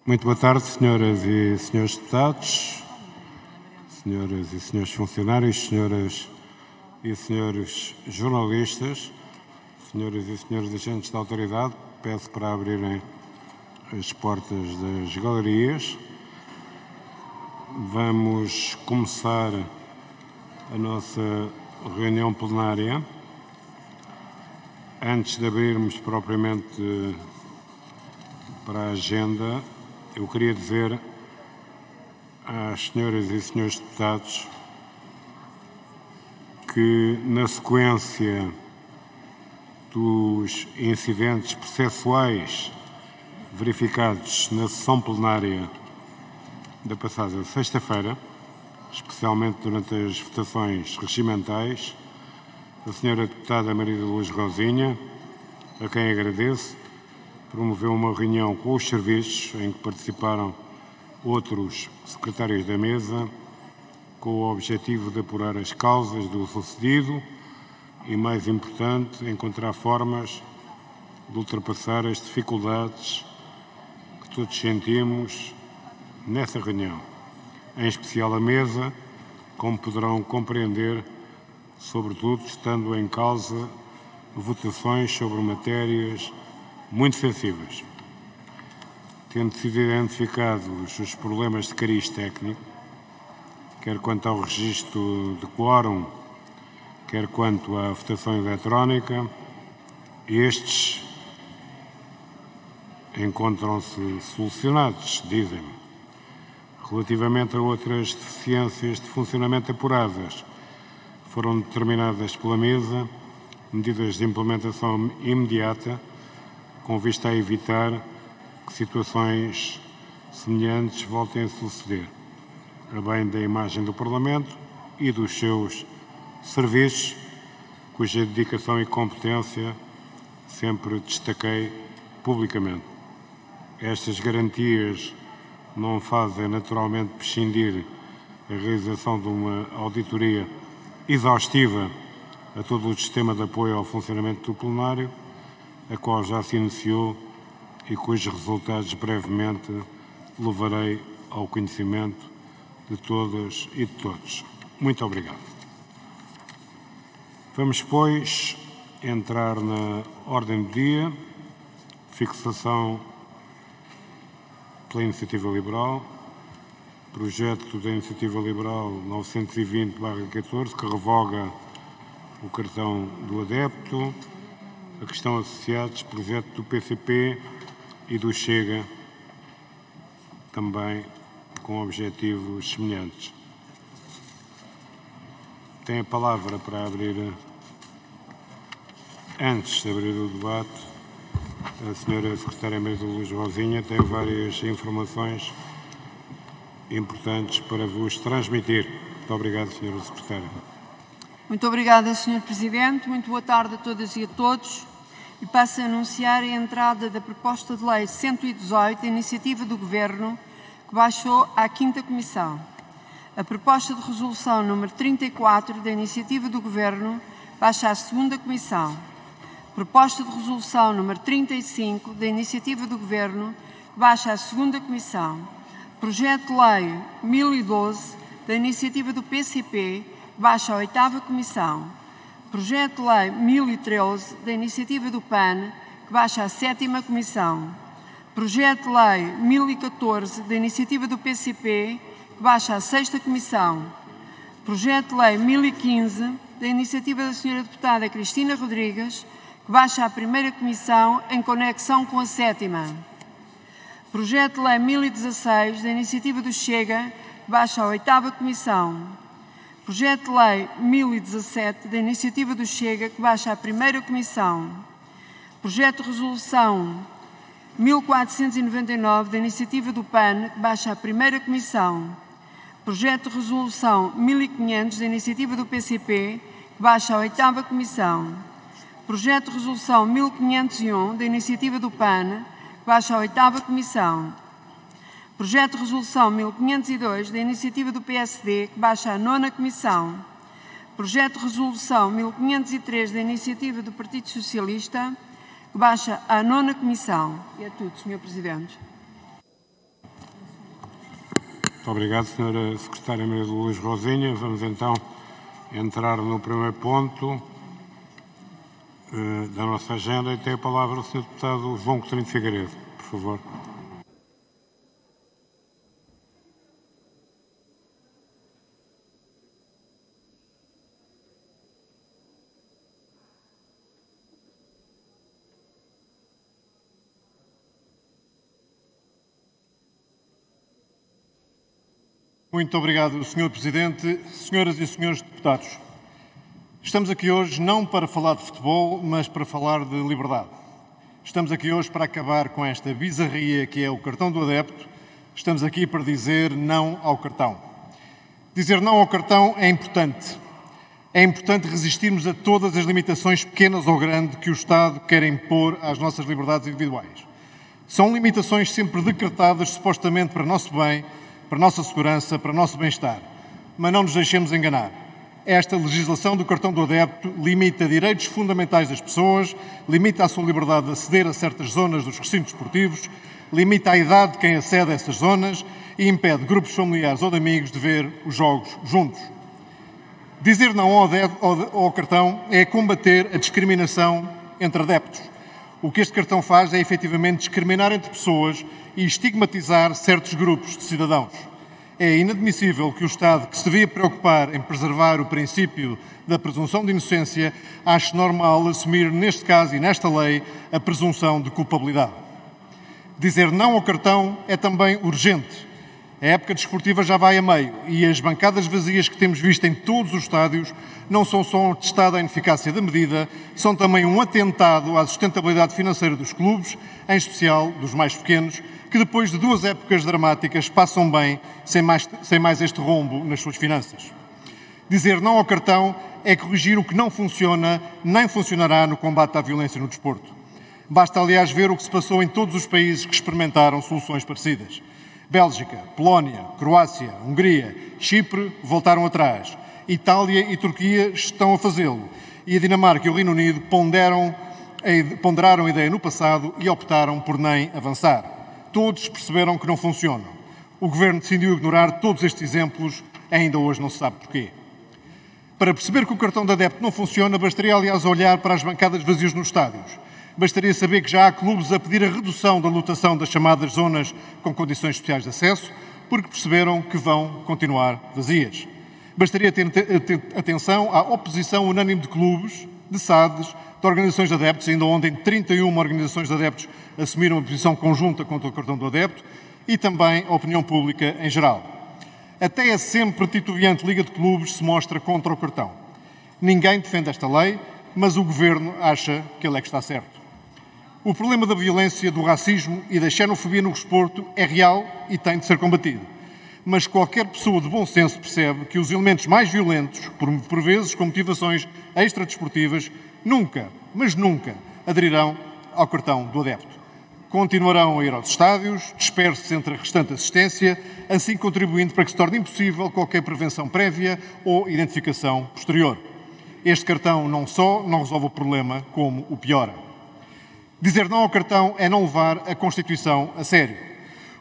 Muito boa tarde, senhoras e senhores deputados, senhoras e senhores funcionários, senhoras e senhores jornalistas, senhoras e senhores agentes da autoridade. Peço para abrirem as portas das galerias. Vamos começar a nossa reunião plenária. Antes de abrirmos propriamente para a agenda, eu queria dizer às senhoras e senhores deputados que, na sequência dos incidentes processuais verificados na sessão plenária da passada sexta-feira, especialmente durante as votações regimentais, a senhora deputada Maria da Luz Rosinha, a quem agradeço, promoveu uma reunião com os serviços em que participaram outros secretários da mesa, com o objetivo de apurar as causas do sucedido e, mais importante, encontrar formas de ultrapassar as dificuldades que todos sentimos nessa reunião. Em especial a mesa, como poderão compreender, sobretudo estando em causa votações sobre matérias muito sensíveis. Tendo sido identificados os problemas de cariz técnico, quer quanto ao registro de quórum, quer quanto à votação eletrónica, estes encontram-se solucionados, dizem-me. Relativamente a outras deficiências de funcionamento apuradas, foram determinadas pela mesa medidas de implementação imediata com vista a evitar que situações semelhantes voltem a suceder, a bem da imagem do Parlamento e dos seus serviços, cuja dedicação e competência sempre destaquei publicamente. Estas garantias não fazem naturalmente prescindir a realização de uma auditoria exaustiva a todo o sistema de apoio ao funcionamento do plenário, a qual já se iniciou e cujos resultados brevemente levarei ao conhecimento de todas e de todos. Muito obrigado. Vamos, pois, entrar na ordem do dia, fixação pela Iniciativa Liberal, projeto da Iniciativa Liberal 920/14, que revoga o cartão do adepto, a questão associados, projeto do PCP e do Chega, também com objetivos semelhantes. Tem a palavra para abrir, antes de abrir o debate, a senhora secretária Maria da Luz Rosinha tem várias informações importantes para vos transmitir. Muito obrigado, senhora secretária. Muito obrigada, Sr. Presidente. Muito boa tarde a todas e a todos. E passo a anunciar a entrada da proposta de lei 118, da iniciativa do Governo, que baixou à 5ª Comissão. A proposta de resolução número 34, da iniciativa do Governo, baixa à 2ª Comissão. Proposta de resolução número 35, da iniciativa do Governo, que baixa à 2ª Comissão. Projeto de lei 1012, da iniciativa do PCP, que baixa à 8ª Comissão. Projeto de lei 1013, da iniciativa do PAN, que baixa à 7ª Comissão. Projeto de lei 1014, da iniciativa do PCP, que baixa à 6ª Comissão. Projeto de lei 1015, da iniciativa da senhora deputada Cristina Rodrigues, que baixa à 1ª Comissão em conexão com a 7ª. Projeto de lei 1016, da iniciativa do Chega, que baixa à 8ª Comissão. Projeto de lei 1017, da iniciativa do Chega, que baixa à 1ª Comissão. Projeto de resolução 1499, da iniciativa do PAN, que baixa à 1ª Comissão. Projeto de resolução 1500, da iniciativa do PCP, que baixa à 8ª Comissão. Projeto de resolução 1501, da iniciativa do PAN, que baixa à 8ª Comissão. Projeto de resolução 1502, da iniciativa do PSD, que baixa à 9ª Comissão. Projeto de resolução 1503, da iniciativa do Partido Socialista, que baixa à 9ª Comissão. E é tudo, Sr. Presidente. Muito obrigado, Sra. Secretária Maria de Lourdes Rosinha. Vamos então entrar no primeiro ponto da nossa agenda e tem a palavra o Sr. Deputado João Coutinho de Figueiredo, por favor. Muito obrigado, Sr. Presidente, senhoras e senhores deputados. Estamos aqui hoje não para falar de futebol, mas para falar de liberdade. Estamos aqui hoje para acabar com esta bizarria que é o cartão do adepto. Estamos aqui para dizer não ao cartão. Dizer não ao cartão é importante. É importante resistirmos a todas as limitações, pequenas ou grandes, que o Estado quer impor às nossas liberdades individuais. São limitações sempre decretadas supostamente para nosso bem, para a nossa segurança, para o nosso bem-estar. Mas não nos deixemos enganar. Esta legislação do cartão do adepto limita direitos fundamentais das pessoas, limita a sua liberdade de aceder a certas zonas dos recintos esportivos, limita a idade de quem acede a essas zonas e impede grupos familiares ou de amigos de ver os jogos juntos. Dizer não ao cartão é combater a discriminação entre adeptos. O que este cartão faz é efetivamente discriminar entre pessoas e estigmatizar certos grupos de cidadãos. É inadmissível que o Estado, que se devia preocupar em preservar o princípio da presunção de inocência, ache normal assumir, neste caso e nesta lei, a presunção de culpabilidade. Dizer não ao cartão é também urgente. A época desportiva já vai a meio e as bancadas vazias que temos visto em todos os estádios não são só um atestado à ineficácia da medida, são também um atentado à sustentabilidade financeira dos clubes, em especial dos mais pequenos, que depois de 2 épocas dramáticas passam bem sem mais este rombo nas suas finanças. Dizer não ao cartão é corrigir o que não funciona nem funcionará no combate à violência no desporto. Basta, aliás, ver o que se passou em todos os países que experimentaram soluções parecidas. Bélgica, Polónia, Croácia, Hungria, Chipre voltaram atrás. Itália e Turquia estão a fazê-lo. E a Dinamarca e o Reino Unido ponderaram a ideia no passado e optaram por nem avançar. Todos perceberam que não funcionam. O Governo decidiu ignorar todos estes exemplos, ainda hoje não se sabe porquê. Para perceber que o cartão de adepto não funciona, bastaria, aliás, olhar para as bancadas vazias nos estádios. Bastaria saber que já há clubes a pedir a redução da lotação das chamadas zonas com condições especiais de acesso, porque perceberam que vão continuar vazias. Bastaria ter atenção à oposição unânime de clubes, de SADs, de organizações de adeptos, ainda ontem 31 organizações de adeptos assumiram uma posição conjunta contra o cartão do adepto, e também a opinião pública em geral. Até a sempre titubeante Liga de Clubes se mostra contra o cartão. Ninguém defende esta lei, mas o Governo acha que ele é que está certo. O problema da violência, do racismo e da xenofobia no desporto é real e tem de ser combatido. Mas qualquer pessoa de bom senso percebe que os elementos mais violentos, por vezes com motivações extradesportivas, nunca, mas nunca, aderirão ao cartão do adepto. Continuarão a ir aos estádios, dispersos entre a restante assistência, assim contribuindo para que se torne impossível qualquer prevenção prévia ou identificação posterior. Este cartão não só não resolve o problema, como o piora. Dizer não ao cartão é não levar a Constituição a sério.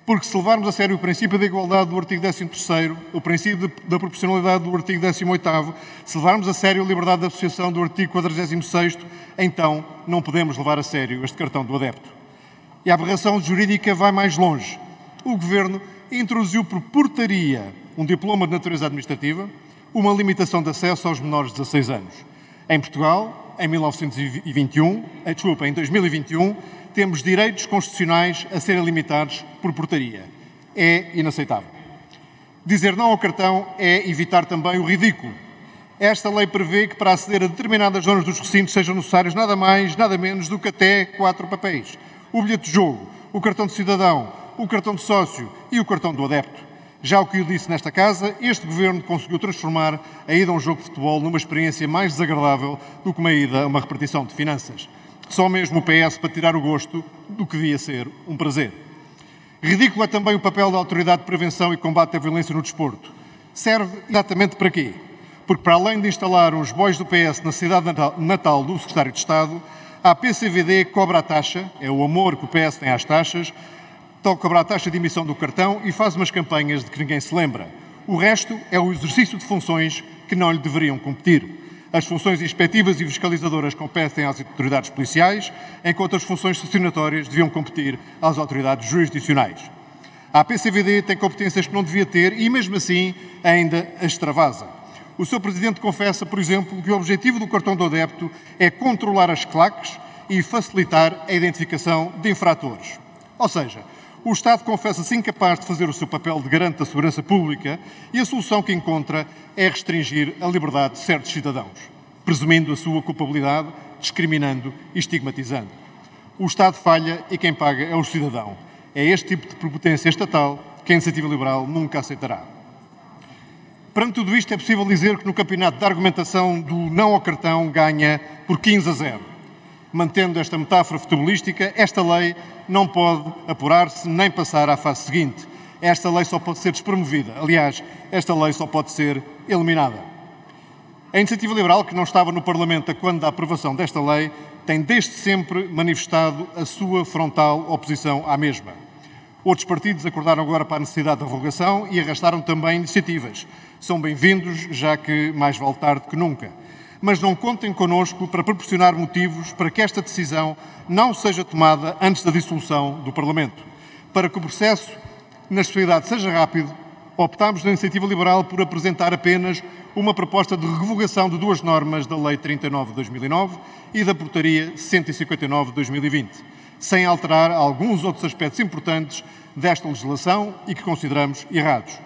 Porque se levarmos a sério o princípio da igualdade do artigo 13º, o princípio da proporcionalidade do artigo 18º, se levarmos a sério a liberdade de associação do artigo 46º, então não podemos levar a sério este cartão do adepto. E a aberração jurídica vai mais longe. O Governo introduziu por portaria um diploma de natureza administrativa, uma limitação de acesso aos menores de 16 anos. Em Portugal, em 2021, temos direitos constitucionais a serem limitados por portaria. É inaceitável. Dizer não ao cartão é evitar também o ridículo. Esta lei prevê que para aceder a determinadas zonas dos recintos sejam necessários nada mais, nada menos do que até 4 papéis. O bilhete de jogo, o cartão de cidadão, o cartão de sócio e o cartão do adepto. Já o que eu disse nesta casa, este Governo conseguiu transformar a ida a um jogo de futebol numa experiência mais desagradável do que uma ida a uma repartição de finanças. Só mesmo o PS para tirar o gosto do que devia ser um prazer. Ridículo é também o papel da Autoridade de Prevenção e Combate à Violência no Desporto. Serve exatamente para quê? Porque para além de instalar os bois do PS na cidade natal do Secretário de Estado, a PCVD cobra a taxa, é o amor que o PS tem às taxas, tal cobrar a taxa de emissão do cartão e faz umas campanhas de que ninguém se lembra. O resto é o exercício de funções que não lhe deveriam competir. As funções inspectivas e fiscalizadoras competem às autoridades policiais, enquanto as funções sancionatórias deviam competir às autoridades jurisdicionais. A APCVD tem competências que não devia ter e, mesmo assim, ainda as extravasa. O Sr. Presidente confessa, por exemplo, que o objetivo do cartão do adepto é controlar as claques e facilitar a identificação de infratores. Ou seja, o Estado confessa-se incapaz de fazer o seu papel de garante da segurança pública e a solução que encontra é restringir a liberdade de certos cidadãos, presumindo a sua culpabilidade, discriminando e estigmatizando. O Estado falha e quem paga é o cidadão. É este tipo de prepotência estatal que a Iniciativa Liberal nunca aceitará. Perante tudo isto, é possível dizer que no campeonato de argumentação do não ao cartão ganha por 15-0. Mantendo esta metáfora futebolística, esta lei não pode apurar-se nem passar à fase seguinte. Esta lei só pode ser despromovida. Aliás, esta lei só pode ser eliminada. A Iniciativa Liberal, que não estava no Parlamento quando da aprovação desta lei, tem desde sempre manifestado a sua frontal oposição à mesma. Outros partidos acordaram agora para a necessidade da revogação e arrastaram também iniciativas. São bem-vindos, já que mais vale tarde que nunca. Mas não contem connosco para proporcionar motivos para que esta decisão não seja tomada antes da dissolução do Parlamento. Para que o processo na sociedade seja rápido, optámos na Iniciativa Liberal por apresentar apenas uma proposta de revogação de duas normas da Lei 39 de 2009 e da Portaria 159 de 2020, sem alterar alguns outros aspectos importantes desta legislação e que consideramos errados.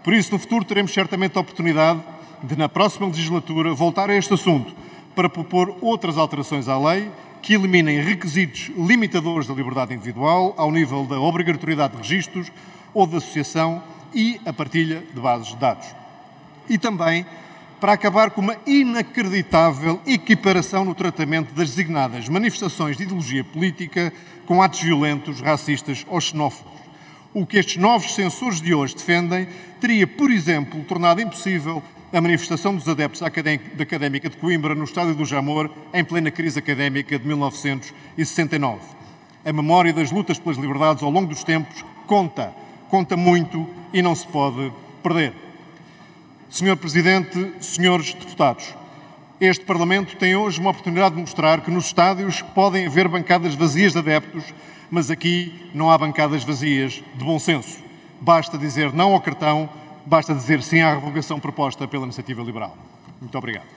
Por isso, no futuro, teremos certamente a oportunidade de, na próxima legislatura, voltar a este assunto para propor outras alterações à lei que eliminem requisitos limitadores da liberdade individual ao nível da obrigatoriedade de registros ou da associação e a partilha de bases de dados. E também para acabar com uma inacreditável equiparação no tratamento das designadas manifestações de ideologia política com atos violentos, racistas ou xenófobos. O que estes novos censores de hoje defendem teria, por exemplo, tornado impossível a manifestação dos adeptos da Académica de Coimbra no Estádio do Jamor em plena crise académica de 1969. A memória das lutas pelas liberdades ao longo dos tempos conta muito e não se pode perder. Sr. Presidente, senhores deputados, este Parlamento tem hoje uma oportunidade de mostrar que nos estádios podem haver bancadas vazias de adeptos, mas aqui não há bancadas vazias de bom senso. Basta dizer não ao cartão, basta dizer sim à revogação proposta pela Iniciativa Liberal. Muito obrigado.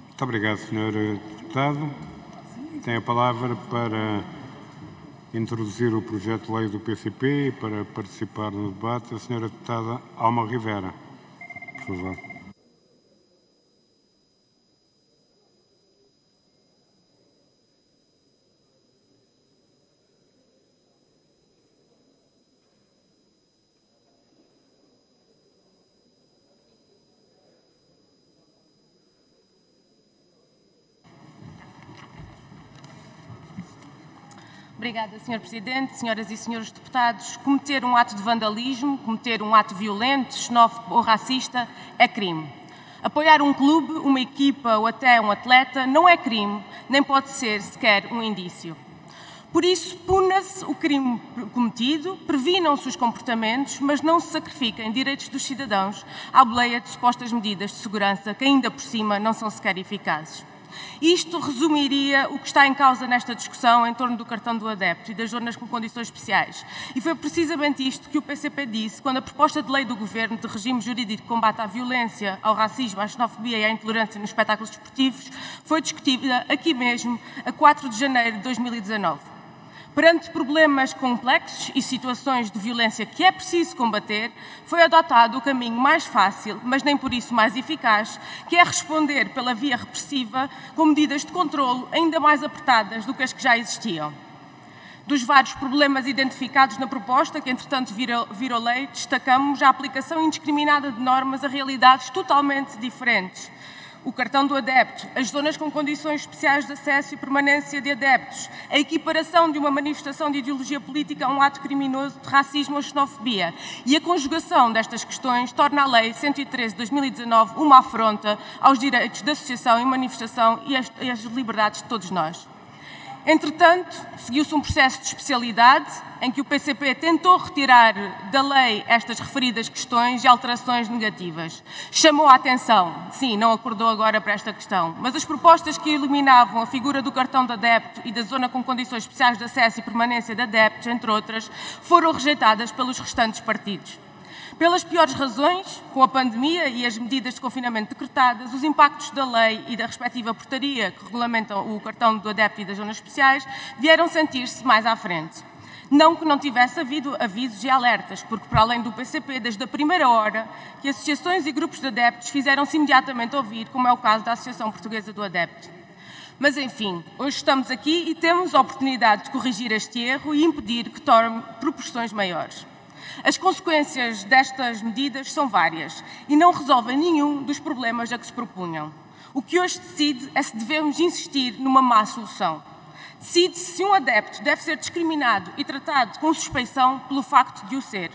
Muito obrigado, Sr. Deputado. Tem a palavra para introduzir o projeto de lei do PCP e para participar no debate a Sra. Deputada Alma Rivera. Por favor. Obrigada, Sr. Presidente, senhoras e senhores deputados. Cometer um ato de vandalismo, cometer um ato violento, xenófobo ou racista é crime. Apoiar um clube, uma equipa ou até um atleta não é crime, nem pode ser sequer um indício. Por isso, puna-se o crime cometido, previnam-se os comportamentos, mas não se sacrifiquem direitos dos cidadãos à boleia de supostas medidas de segurança que ainda por cima não são sequer eficazes. Isto resumiria o que está em causa nesta discussão em torno do cartão do adepto e das zonas com condições especiais. E foi precisamente isto que o PCP disse quando a proposta de lei do Governo de regime jurídico de combate à violência, ao racismo, à xenofobia e à intolerância nos espetáculos desportivos foi discutida aqui mesmo a 4 de janeiro de 2019. Perante problemas complexos e situações de violência que é preciso combater, foi adotado o caminho mais fácil, mas nem por isso mais eficaz, que é responder pela via repressiva com medidas de controlo ainda mais apertadas do que as que já existiam. Dos vários problemas identificados na proposta, que entretanto virou lei, destacamos a aplicação indiscriminada de normas a realidades totalmente diferentes. O cartão do adepto, as zonas com condições especiais de acesso e permanência de adeptos, a equiparação de uma manifestação de ideologia política a um ato criminoso de racismo ou xenofobia e a conjugação destas questões torna a Lei 113 de 2019 uma afronta aos direitos de associação e manifestação e às liberdades de todos nós. Entretanto, seguiu-se um processo de especialidade em que o PCP tentou retirar da lei estas referidas questões e alterações negativas. Chamou a atenção, sim, não acordou agora para esta questão, mas as propostas que eliminavam a figura do cartão de adepto e da zona com condições especiais de acesso e permanência de adeptos, entre outras, foram rejeitadas pelos restantes partidos. Pelas piores razões, com a pandemia e as medidas de confinamento decretadas, os impactos da lei e da respectiva portaria que regulamentam o cartão do adepto e das zonas especiais vieram sentir-se mais à frente. Não que não tivesse havido avisos e alertas, porque para além do PCP, desde a primeira hora, que associações e grupos de adeptos fizeram-se imediatamente ouvir, como é o caso da Associação Portuguesa do Adepto. Mas, enfim, hoje estamos aqui e temos a oportunidade de corrigir este erro e impedir que tome proporções maiores. As consequências destas medidas são várias e não resolvem nenhum dos problemas a que se propunham. O que hoje decide é se devemos insistir numa má solução. Decide-se se um adepto deve ser discriminado e tratado com suspeição pelo facto de o ser.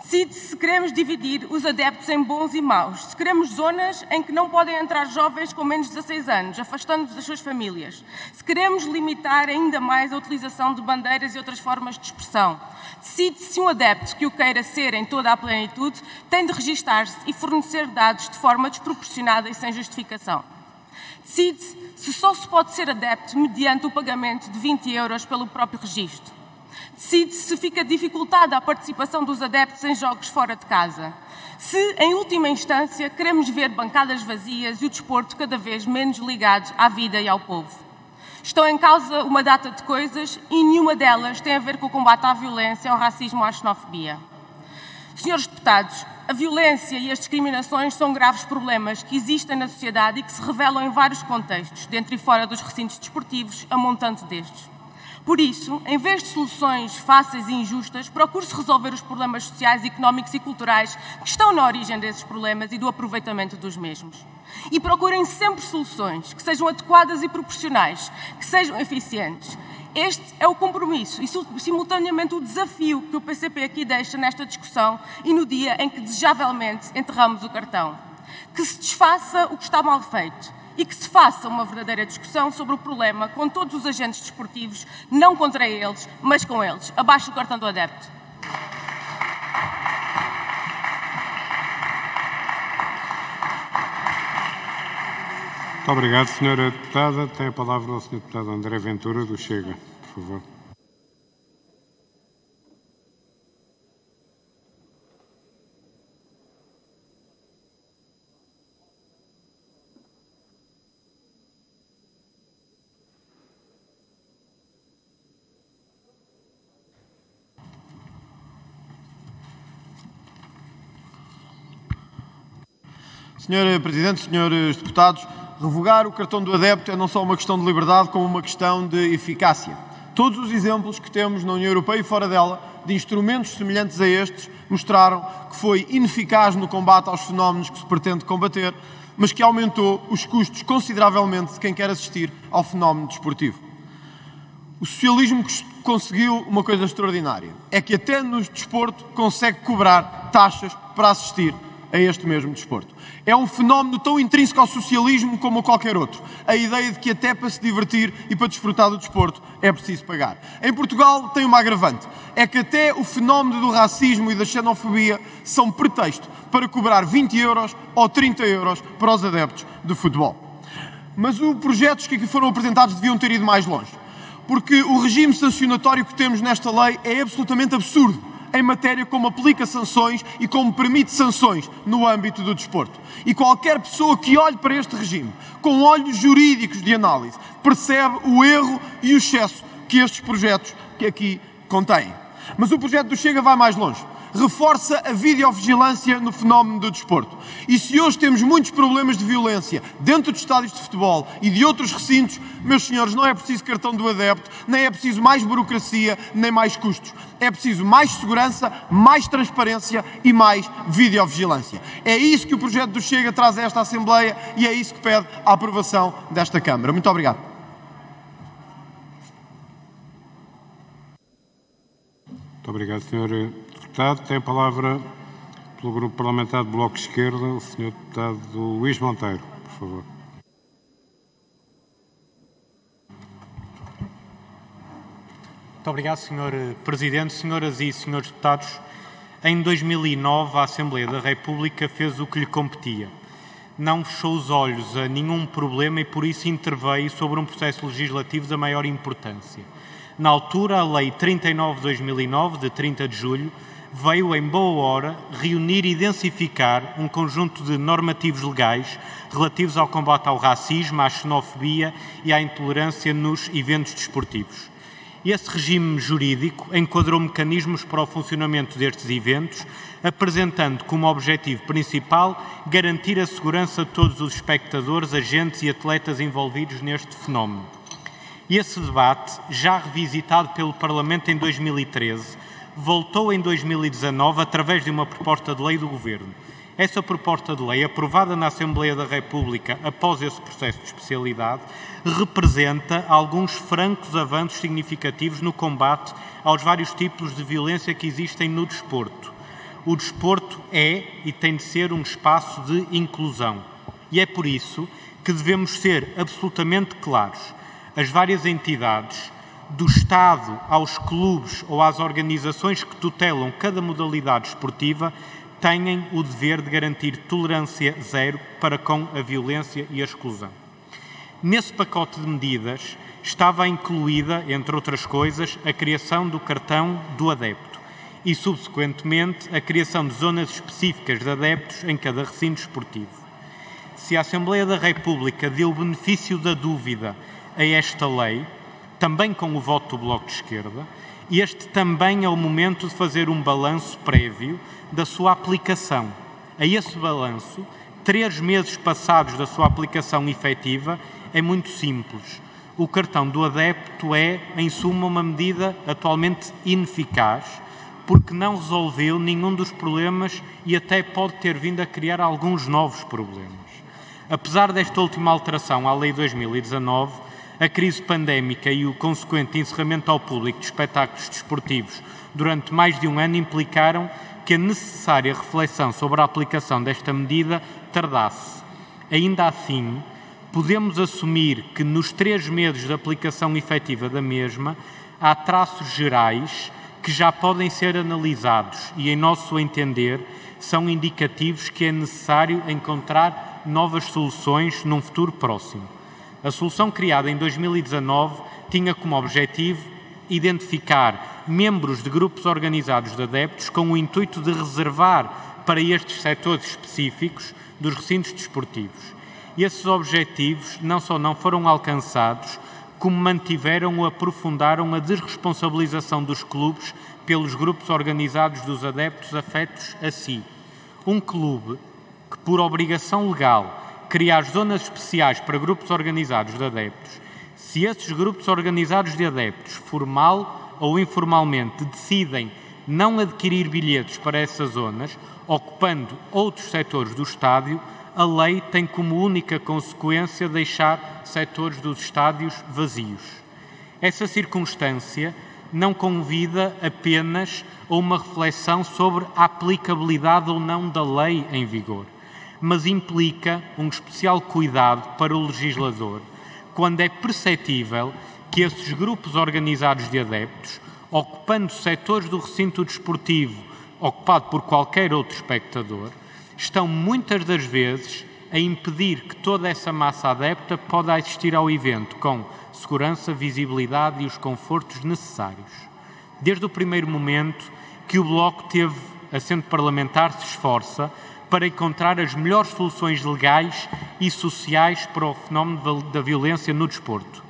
Decide-se se queremos dividir os adeptos em bons e maus, se queremos zonas em que não podem entrar jovens com menos de 16 anos, afastando-os das suas famílias, se queremos limitar ainda mais a utilização de bandeiras e outras formas de expressão. Decide-se se um adepto que o queira ser em toda a plenitude tem de registar-se e fornecer dados de forma desproporcionada e sem justificação. Decide-se se só se pode ser adepto mediante o pagamento de 20 € pelo próprio registro. Decide-se se fica dificultada a participação dos adeptos em jogos fora de casa. Se, em última instância, queremos ver bancadas vazias e o desporto cada vez menos ligado à vida e ao povo. Estão em causa uma data de coisas e nenhuma delas tem a ver com o combate à violência, ao racismo ou à xenofobia. Senhores deputados, a violência e as discriminações são graves problemas que existem na sociedade e que se revelam em vários contextos, dentro e fora dos recintos desportivos, a montante destes. Por isso, em vez de soluções fáceis e injustas, procure-se resolver os problemas sociais, económicos e culturais que estão na origem desses problemas e do aproveitamento dos mesmos. E procurem sempre soluções que sejam adequadas e proporcionais, que sejam eficientes. Este é o compromisso e, simultaneamente, o desafio que o PCP aqui deixa nesta discussão e no dia em que, desejavelmente, enterramos o cartão. Que se desfaça o que está mal feito e que se faça uma verdadeira discussão sobre o problema com todos os agentes desportivos, não contra eles, mas com eles. Abaixo o cartão do adepto. Muito obrigado, Sra. Deputada. Tem a palavra o Sr. Deputado André Ventura, do Chega, por favor. Senhor Presidente, senhores deputados, revogar o cartão do adepto é não só uma questão de liberdade, como uma questão de eficácia. Todos os exemplos que temos na União Europeia e fora dela, de instrumentos semelhantes a estes, mostraram que foi ineficaz no combate aos fenómenos que se pretende combater, mas que aumentou os custos consideravelmente de quem quer assistir ao fenómeno desportivo. O socialismo conseguiu uma coisa extraordinária, é que até no desporto consegue cobrar taxas para assistir a este mesmo desporto. É um fenómeno tão intrínseco ao socialismo como a qualquer outro. A ideia de que até para se divertir e para desfrutar do desporto é preciso pagar. Em Portugal tem uma agravante. É que até o fenómeno do racismo e da xenofobia são pretexto para cobrar 20 € ou 30 € para os adeptos de futebol. Mas os projetos que aqui foram apresentados deviam ter ido mais longe. Porque o regime sancionatório que temos nesta lei é absolutamente absurdo em matéria como aplica sanções e como permite sanções no âmbito do desporto. E qualquer pessoa que olhe para este regime com olhos jurídicos de análise percebe o erro e o excesso que estes projetos que aqui contêm. Mas o projeto do Chega vai mais longe. Reforça a videovigilância no fenómeno do desporto. E se hoje temos muitos problemas de violência dentro de estádios de futebol e de outros recintos, meus senhores, não é preciso cartão do adepto, nem é preciso mais burocracia, nem mais custos. É preciso mais segurança, mais transparência e mais videovigilância. É isso que o projeto do Chega traz a esta Assembleia e é isso que pede a aprovação desta Câmara. Muito obrigado. Muito obrigado, Sr. Deputado. Tem a palavra, pelo Grupo Parlamentar do Bloco de Esquerda, o Sr. Deputado Luís Monteiro, por favor. Muito obrigado, Sr. Presidente. Senhoras e senhores deputados, em 2009 a Assembleia da República fez o que lhe competia. Não fechou os olhos a nenhum problema e por isso interveio sobre um processo legislativo da maior importância. Na altura, a Lei 39 de 2009, de 30 de julho, veio em boa hora reunir e densificar um conjunto de normativos legais relativos ao combate ao racismo, à xenofobia e à intolerância nos eventos desportivos. Esse regime jurídico enquadrou mecanismos para o funcionamento destes eventos, apresentando como objetivo principal garantir a segurança de todos os espectadores, agentes e atletas envolvidos neste fenómeno. Esse debate, já revisitado pelo Parlamento em 2013, voltou em 2019 através de uma proposta de lei do Governo. Essa proposta de lei, aprovada na Assembleia da República após esse processo de especialidade, representa alguns francos avanços significativos no combate aos vários tipos de violência que existem no desporto. O desporto é e tem de ser um espaço de inclusão. E é por isso que devemos ser absolutamente claros. As várias entidades, do Estado aos clubes ou às organizações que tutelam cada modalidade esportiva, têm o dever de garantir tolerância zero para com a violência e a exclusão. Nesse pacote de medidas estava incluída, entre outras coisas, a criação do cartão do adepto e, subsequentemente, a criação de zonas específicas de adeptos em cada recinto esportivo. Se a Assembleia da República deu o benefício da dúvida a esta lei, também com o voto do Bloco de Esquerda, este também é o momento de fazer um balanço prévio da sua aplicação. A esse balanço, 3 meses passados da sua aplicação efetiva, é muito simples. O cartão do adepto é, em suma, uma medida atualmente ineficaz, porque não resolveu nenhum dos problemas e até pode ter vindo a criar alguns novos problemas. Apesar desta última alteração à Lei 2019, a crise pandémica e o consequente encerramento ao público de espetáculos desportivos durante mais de um ano implicaram que a necessária reflexão sobre a aplicação desta medida tardasse. Ainda assim, podemos assumir que nos 3 meses de aplicação efetiva da mesma, há traços gerais que já podem ser analisados e, em nosso entender, são indicativos que é necessário encontrar novas soluções num futuro próximo. A solução criada em 2019 tinha como objetivo identificar membros de grupos organizados de adeptos com o intuito de reservar para estes setores específicos dos recintos desportivos. Esses objetivos não só não foram alcançados, como mantiveram ou aprofundaram a desresponsabilização dos clubes pelos grupos organizados dos adeptos afetos a si. Um clube que, por obrigação legal, criar zonas especiais para grupos organizados de adeptos, se esses grupos organizados de adeptos, formal ou informalmente, decidem não adquirir bilhetes para essas zonas, ocupando outros setores do estádio, a lei tem como única consequência deixar setores dos estádios vazios. Essa circunstância não convida apenas a uma reflexão sobre a aplicabilidade ou não da lei em vigor, mas implica um especial cuidado para o legislador, quando é perceptível que esses grupos organizados de adeptos, ocupando setores do recinto desportivo ocupado por qualquer outro espectador, estão muitas das vezes a impedir que toda essa massa adepta possa assistir ao evento com segurança, visibilidade e os confortos necessários. Desde o primeiro momento que o Bloco teve assento parlamentar se esforça para encontrar as melhores soluções legais e sociais para o fenómeno da violência no desporto.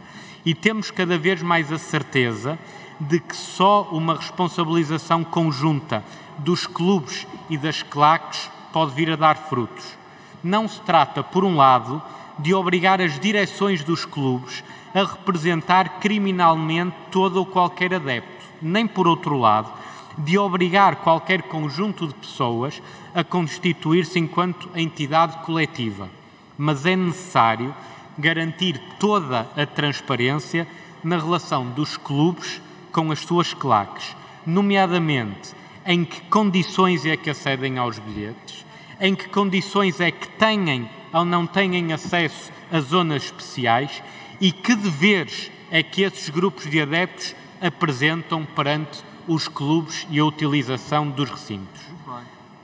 E temos cada vez mais a certeza de que só uma responsabilização conjunta dos clubes e das claques pode vir a dar frutos. Não se trata, por um lado, de obrigar as direções dos clubes a representar criminalmente todo ou qualquer adepto, nem, por outro lado, de obrigar qualquer conjunto de pessoas a constituir-se enquanto entidade coletiva. Mas é necessário garantir toda a transparência na relação dos clubes com as suas claques, nomeadamente em que condições é que acedem aos bilhetes, em que condições é que têm ou não têm acesso a zonas especiais e que deveres é que esses grupos de adeptos apresentam perante os clubes e a utilização dos recintos.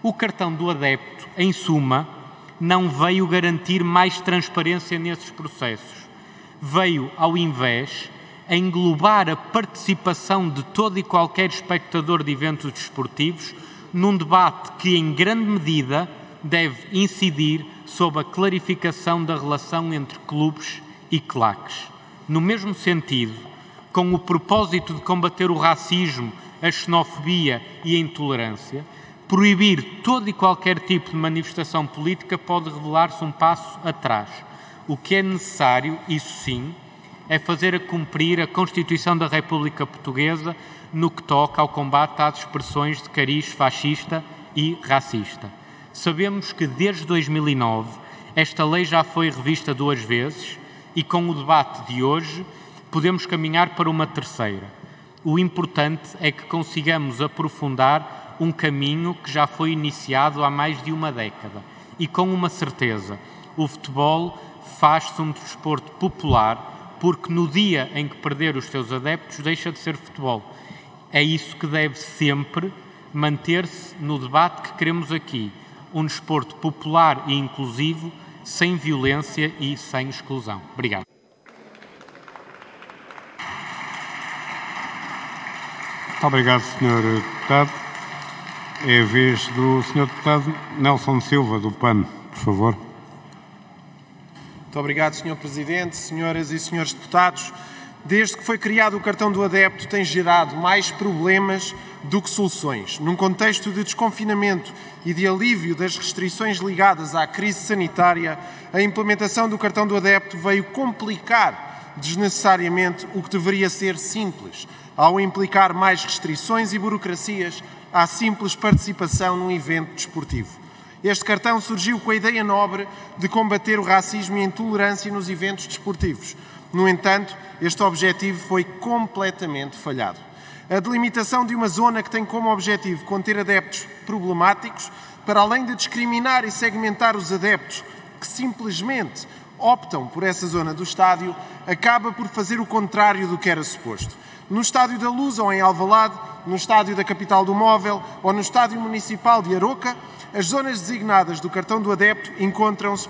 O cartão do adepto, em suma, não veio garantir mais transparência nesses processos. Veio, ao invés, a englobar a participação de todo e qualquer espectador de eventos desportivos num debate que, em grande medida, deve incidir sobre a clarificação da relação entre clubes e claques. No mesmo sentido, com o propósito de combater o racismo, a xenofobia e a intolerância, proibir todo e qualquer tipo de manifestação política pode revelar-se um passo atrás. O que é necessário, isso sim, é fazer cumprir a Constituição da República Portuguesa no que toca ao combate às expressões de cariz fascista e racista. Sabemos que desde 2009 esta lei já foi revista 2 vezes e com o debate de hoje podemos caminhar para uma terceira. O importante é que consigamos aprofundar um caminho que já foi iniciado há mais de uma década e com uma certeza: o futebol faz-se um desporto popular porque no dia em que perder os seus adeptos deixa de ser futebol. É isso que deve sempre manter-se no debate que queremos aqui: um desporto popular e inclusivo, sem violência e sem exclusão. Obrigado. Muito obrigado, Sr. Deputado. É a vez do Sr. Deputado Nelson Silva, do PAN, por favor. Muito obrigado, Sr. Presidente, senhoras e senhores deputados. Desde que foi criado o cartão do adepto, tem gerado mais problemas do que soluções. Num contexto de desconfinamento e de alívio das restrições ligadas à crise sanitária, a implementação do cartão do adepto veio complicar desnecessariamente o que deveria ser simples, ao implicar mais restrições e burocracias à simples participação num evento desportivo. Este cartão surgiu com a ideia nobre de combater o racismo e a intolerância nos eventos desportivos. No entanto, este objetivo foi completamente falhado. A delimitação de uma zona que tem como objetivo conter adeptos problemáticos, para além de discriminar e segmentar os adeptos que simplesmente optam por essa zona do estádio, acaba por fazer o contrário do que era suposto. No Estádio da Luz ou em Alvalade, no Estádio da Capital do Móvel ou no Estádio Municipal de Aroca, as zonas designadas do cartão do adepto encontram-se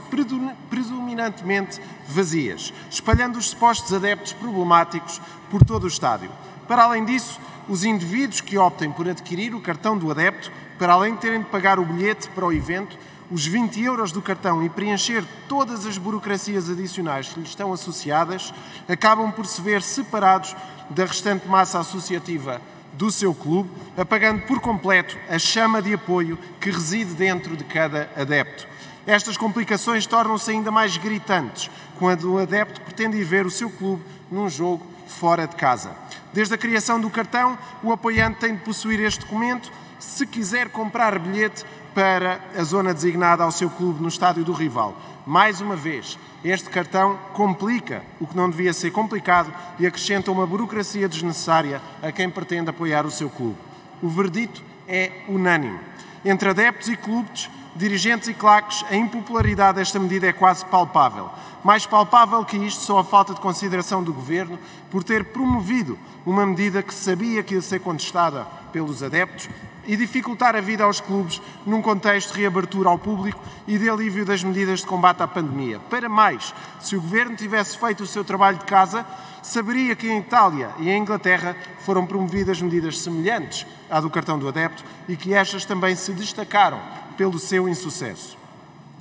predominantemente vazias, espalhando os supostos adeptos problemáticos por todo o estádio. Para além disso, os indivíduos que optem por adquirir o cartão do adepto, para além de terem de pagar o bilhete para o evento, os 20 € do cartão e preencher todas as burocracias adicionais que lhes estão associadas, acabam por se ver separados da restante massa associativa do seu clube, apagando por completo a chama de apoio que reside dentro de cada adepto. Estas complicações tornam-se ainda mais gritantes quando o adepto pretende ir ver o seu clube num jogo fora de casa. Desde a criação do cartão, o apoiante tem de possuir este documento se quiser comprar bilhete para a zona designada ao seu clube no estádio do rival. Mais uma vez, este cartão complica o que não devia ser complicado e acrescenta uma burocracia desnecessária a quem pretende apoiar o seu clube. O verdito é unânime. Entre adeptos e clubes, dirigentes e claques, a impopularidade desta medida é quase palpável. Mais palpável que isto, só a falta de consideração do Governo por ter promovido uma medida que sabia que ia ser contestada pelos adeptos e dificultar a vida aos clubes num contexto de reabertura ao público e de alívio das medidas de combate à pandemia. Para mais, se o Governo tivesse feito o seu trabalho de casa, saberia que em Itália e em Inglaterra foram promovidas medidas semelhantes à do cartão do adepto e que estas também se destacaram pelo seu insucesso.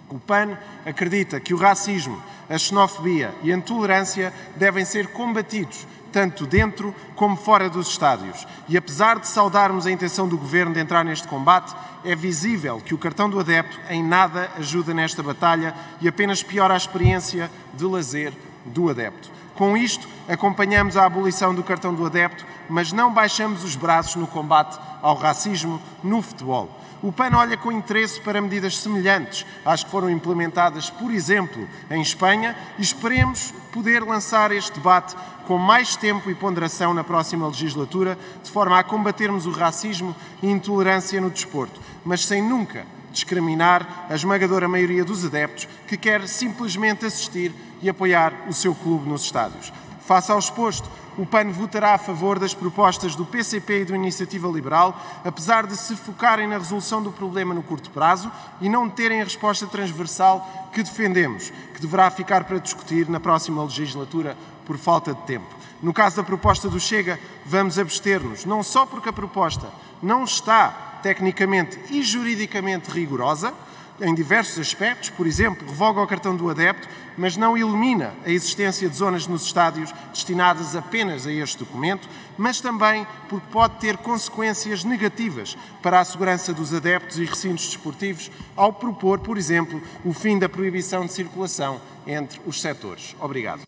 O PAN acredita que o racismo, a xenofobia e a intolerância devem ser combatidos tanto dentro como fora dos estádios. E apesar de saudarmos a intenção do Governo de entrar neste combate, é visível que o cartão do adepto em nada ajuda nesta batalha e apenas piora a experiência de lazer do adepto. Com isto, acompanhamos a abolição do cartão do adepto, mas não baixamos os braços no combate ao racismo no futebol. O PAN olha com interesse para medidas semelhantes às que foram implementadas, por exemplo, em Espanha, e esperemos poder lançar este debate com mais tempo e ponderação na próxima legislatura, de forma a combatermos o racismo e intolerância no desporto, mas sem nunca discriminar a esmagadora maioria dos adeptos que quer simplesmente assistir e apoiar o seu clube nos estádios. Face ao exposto, o PAN votará a favor das propostas do PCP e do Iniciativa Liberal, apesar de se focarem na resolução do problema no curto prazo e não terem a resposta transversal que defendemos, que deverá ficar para discutir na próxima legislatura por falta de tempo. No caso da proposta do Chega, vamos abster-nos, não só porque a proposta não está tecnicamente e juridicamente rigorosa, em diversos aspectos, por exemplo, revoga o cartão do adepto, mas não elimina a existência de zonas nos estádios destinadas apenas a este documento, mas também porque pode ter consequências negativas para a segurança dos adeptos e recintos desportivos ao propor, por exemplo, o fim da proibição de circulação entre os setores. Obrigado.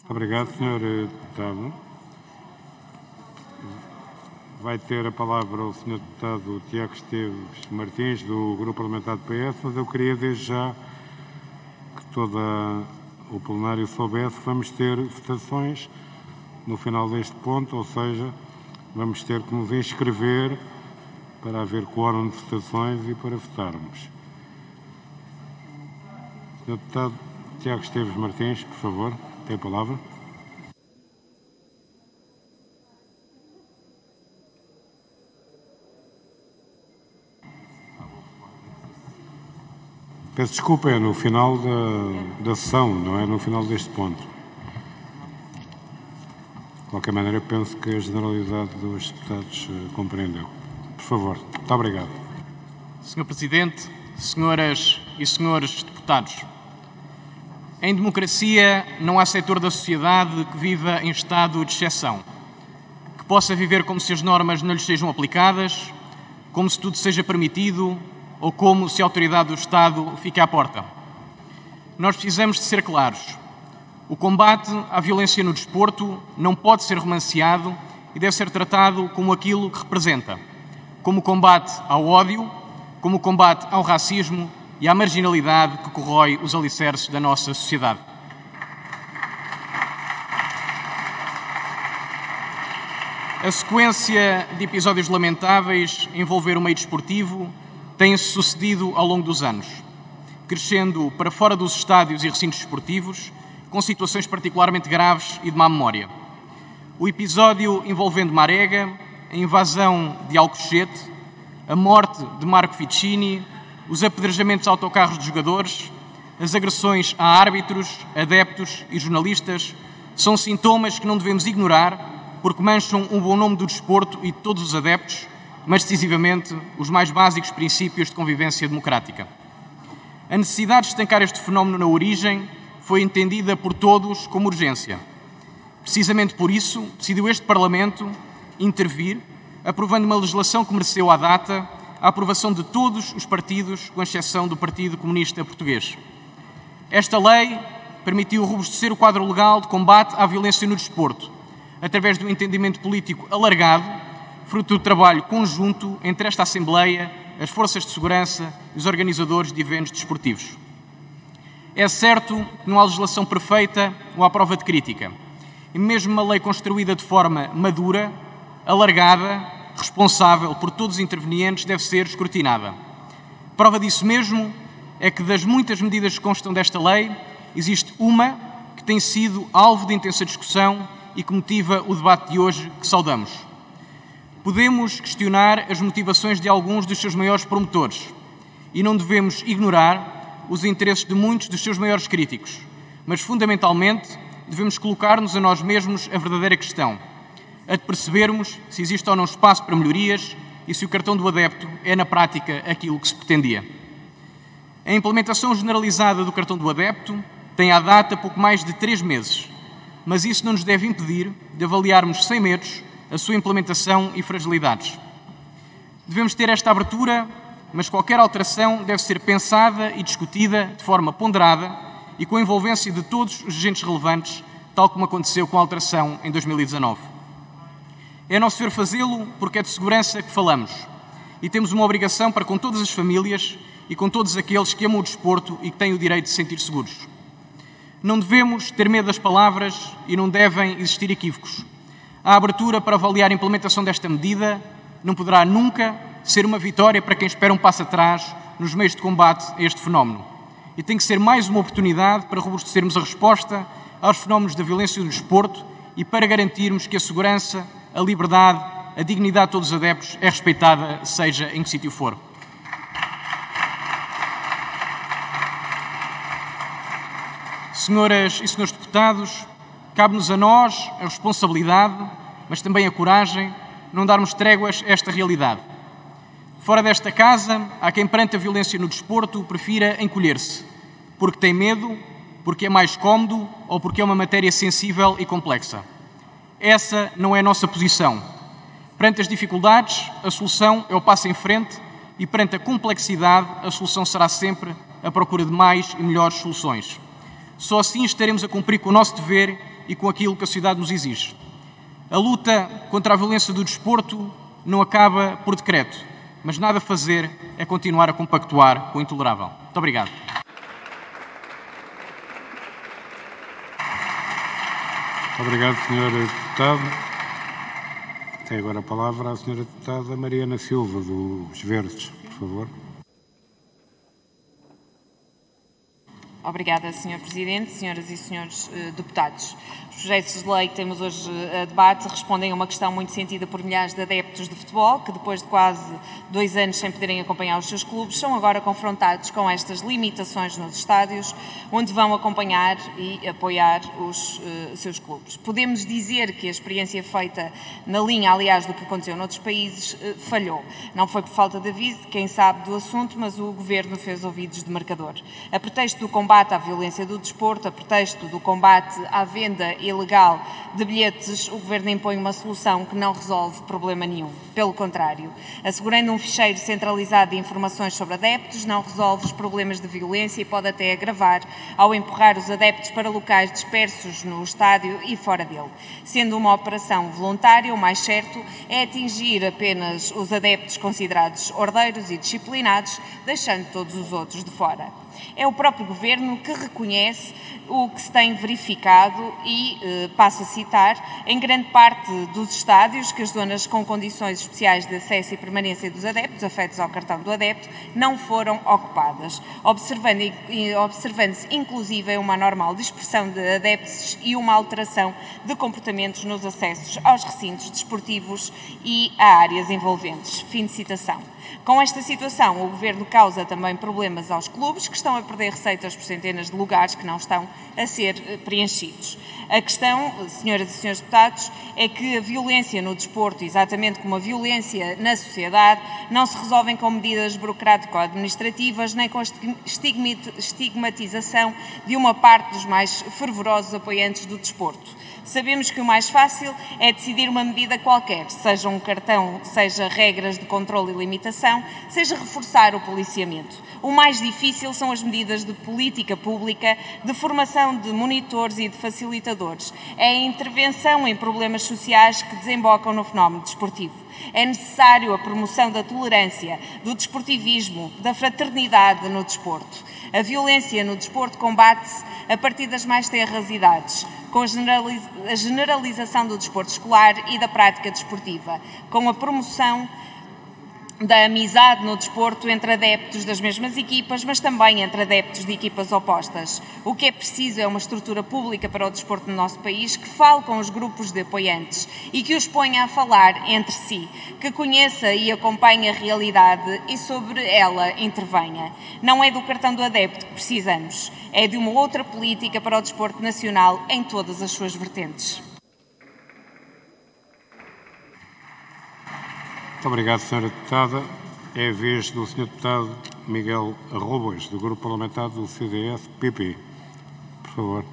Obrigado, Sr. Deputado. Vai ter a palavra o Sr. Deputado Tiago Esteves Martins, do Grupo Parlamentar do PS, mas eu queria desde já que todo o plenário soubesse que vamos ter votações no final deste ponto, ou seja, vamos ter que nos inscrever para haver quórum de votações e para votarmos. Sr. Deputado Tiago Esteves Martins, por favor, tem a palavra. Peço desculpa, é no final da sessão, não é no final deste ponto. De qualquer maneira, eu penso que a generalidade dos deputados compreendeu. Por favor. Muito obrigado. Sr. Presidente, senhoras e senhores deputados, em democracia não há setor da sociedade que viva em estado de exceção, que possa viver como se as normas não lhes sejam aplicadas, como se tudo seja permitido ou como se a autoridade do Estado fique à porta. Nós precisamos de ser claros. O combate à violência no desporto não pode ser romanceado e deve ser tratado como aquilo que representa, como combate ao ódio, como combate ao racismo e à marginalidade que corrói os alicerces da nossa sociedade. A sequência de episódios lamentáveis a envolver o meio desportivo tem-se sucedido ao longo dos anos, crescendo para fora dos estádios e recintos desportivos, com situações particularmente graves e de má memória. O episódio envolvendo Marega, a invasão de Alcochete, a morte de Marco Ficini, os apedrejamentos a autocarros de jogadores, as agressões a árbitros, adeptos e jornalistas são sintomas que não devemos ignorar porque mancham o bom nome do desporto e de todos os adeptos, mas decisivamente os mais básicos princípios de convivência democrática. A necessidade de estancar este fenómeno na origem foi entendida por todos como urgência. Precisamente por isso, decidiu este Parlamento intervir, aprovando uma legislação que mereceu à data a aprovação de todos os partidos, com exceção do Partido Comunista Português. Esta lei permitiu robustecer o quadro legal de combate à violência no desporto, através de um entendimento político alargado, fruto do trabalho conjunto entre esta Assembleia, as forças de segurança e os organizadores de eventos desportivos. É certo que não há legislação perfeita ou à prova de crítica, e mesmo uma lei construída de forma madura, alargada, responsável por todos os intervenientes, deve ser escrutinada. Prova disso mesmo é que das muitas medidas que constam desta lei, existe uma que tem sido alvo de intensa discussão e que motiva o debate de hoje, que saudamos. Podemos questionar as motivações de alguns dos seus maiores promotores e não devemos ignorar os interesses de muitos dos seus maiores críticos, mas fundamentalmente devemos colocar-nos a nós mesmos a verdadeira questão, a de percebermos se existe ou não espaço para melhorias e se o cartão do adepto é na prática aquilo que se pretendia. A implementação generalizada do cartão do adepto tem à data pouco mais de 3 meses, mas isso não nos deve impedir de avaliarmos sem medos a sua implementação e fragilidades. Devemos ter esta abertura, mas qualquer alteração deve ser pensada e discutida de forma ponderada e com a envolvência de todos os agentes relevantes, tal como aconteceu com a alteração em 2019. É nosso dever fazê-lo porque é de segurança que falamos e temos uma obrigação para com todas as famílias e com todos aqueles que amam o desporto e que têm o direito de se sentir seguros. Não devemos ter medo das palavras e não devem existir equívocos. A abertura para avaliar a implementação desta medida não poderá nunca ser uma vitória para quem espera um passo atrás nos meios de combate a este fenómeno. E tem que ser mais uma oportunidade para robustecermos a resposta aos fenómenos da violência no desporto e para garantirmos que a segurança, a liberdade, a dignidade de todos os adeptos é respeitada, seja em que sítio for. Senhoras e senhores deputados, cabe-nos a nós a responsabilidade, mas também a coragem, não darmos tréguas a esta realidade. Fora desta casa, há quem perante a violência no desporto prefira encolher-se, porque tem medo, porque é mais cómodo ou porque é uma matéria sensível e complexa. Essa não é a nossa posição. Perante as dificuldades, a solução é o passo em frente e perante a complexidade, a solução será sempre a procura de mais e melhores soluções. Só assim estaremos a cumprir com o nosso dever e com aquilo que a sociedade nos exige. A luta contra a violência do desporto não acaba por decreto, mas nada a fazer é continuar a compactuar com o intolerável. Muito obrigado. Obrigado, Sr. Deputado. Tem agora a palavra a Sra. Deputada Mariana Silva, dos Verdes, por favor. Obrigada, Sr. Presidente, senhoras e senhores deputados. Os projetos de lei que temos hoje a debate respondem a uma questão muito sentida por milhares de adeptos de futebol, que depois de quase 2 anos sem poderem acompanhar os seus clubes, são agora confrontados com estas limitações nos estádios, onde vão acompanhar e apoiar os seus clubes. Podemos dizer que a experiência feita na linha, aliás, do que aconteceu noutros países, falhou. Não foi por falta de aviso de quem sabe do assunto, mas o Governo fez ouvidos de marcador. A pretexto do combate à violência do desporto, a pretexto do combate à venda ilegal de bilhetes, o Governo impõe uma solução que não resolve problema nenhum. Pelo contrário, assegurando um ficheiro centralizado de informações sobre adeptos, não resolve os problemas de violência e pode até agravar ao empurrar os adeptos para locais dispersos no estádio e fora dele. Sendo uma operação voluntária, o mais certo é atingir apenas os adeptos considerados ordeiros e disciplinados, deixando todos os outros de fora. É o próprio Governo que reconhece o que se tem verificado e, passo a citar, em grande parte dos estádios que as zonas com condições especiais de acesso e permanência dos adeptos, afetos ao cartão do adepto, não foram ocupadas, observando-se inclusive uma normal dispersão de adeptos e uma alteração de comportamentos nos acessos aos recintos desportivos e a áreas envolventes. Fim de citação. Com esta situação, o Governo causa também problemas aos clubes, que estão a perder receitas por centenas de lugares que não estão a ser preenchidos. A questão, senhoras e senhores deputados, é que a violência no desporto, exatamente como a violência na sociedade, não se resolvem com medidas burocrático-administrativas nem com a estigmatização de uma parte dos mais fervorosos apoiantes do desporto. Sabemos que o mais fácil é decidir uma medida qualquer, seja um cartão, seja regras de controle e limitação, seja reforçar o policiamento. O mais difícil são as medidas de política pública, de formação de monitores e de facilitadores. É a intervenção em problemas sociais que desembocam no fenómeno desportivo. É necessário a promoção da tolerância, do desportivismo, da fraternidade no desporto. A violência no desporto combate-se a partir das mais tenras idades, com a generalização do desporto escolar e da prática desportiva, com a promoção da amizade no desporto entre adeptos das mesmas equipas, mas também entre adeptos de equipas opostas. O que é preciso é uma estrutura pública para o desporto no nosso país que fale com os grupos de apoiantes e que os ponha a falar entre si, que conheça e acompanhe a realidade e sobre ela intervenha. Não é do cartão do adepto que precisamos, é de uma outra política para o desporto nacional em todas as suas vertentes. Muito obrigado, Sra. Deputada. É a vez do Sr. Deputado Miguel Arrobas, do Grupo Parlamentar do CDS-PP. Por favor.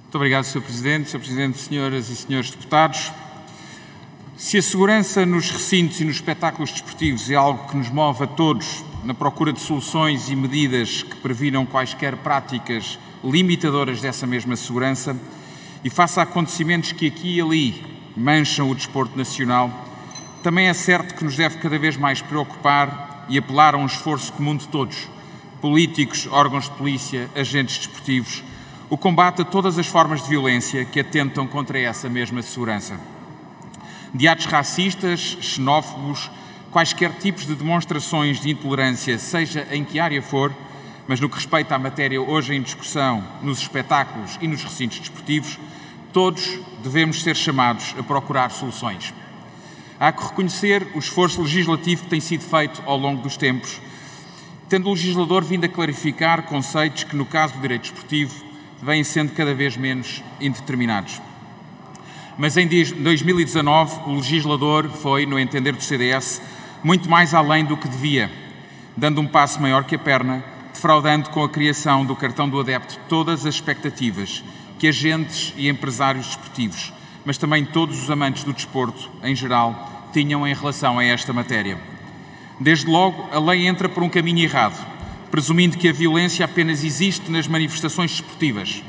Muito obrigado, Sr. Presidente. Sr. Presidente, senhoras e senhores deputados. Se a segurança nos recintos e nos espetáculos desportivos é algo que nos move a todos na procura de soluções e medidas que previnam quaisquer práticas limitadoras dessa mesma segurança, e face a acontecimentos que aqui e ali mancham o desporto nacional, também é certo que nos deve cada vez mais preocupar e apelar a um esforço comum de todos, políticos, órgãos de polícia, agentes desportivos, o combate a todas as formas de violência que atentam contra essa mesma segurança. De atos racistas, xenófobos, quaisquer tipos de demonstrações de intolerância, seja em que área for, Mas no que respeita à matéria hoje em discussão, nos espetáculos e nos recintos desportivos, todos devemos ser chamados a procurar soluções. Há que reconhecer o esforço legislativo que tem sido feito ao longo dos tempos, tendo o legislador vindo a clarificar conceitos que, no caso do direito desportivo, vêm sendo cada vez menos indeterminados. Mas em 2019, o legislador foi, no entender do CDS, muito mais além do que devia, dando um passo maior que a perna, defraudando com a criação do cartão do adepto todas as expectativas que agentes e empresários desportivos, mas também todos os amantes do desporto, em geral, tinham em relação a esta matéria. Desde logo, a lei entra por um caminho errado, presumindo que a violência apenas existe nas manifestações desportivas,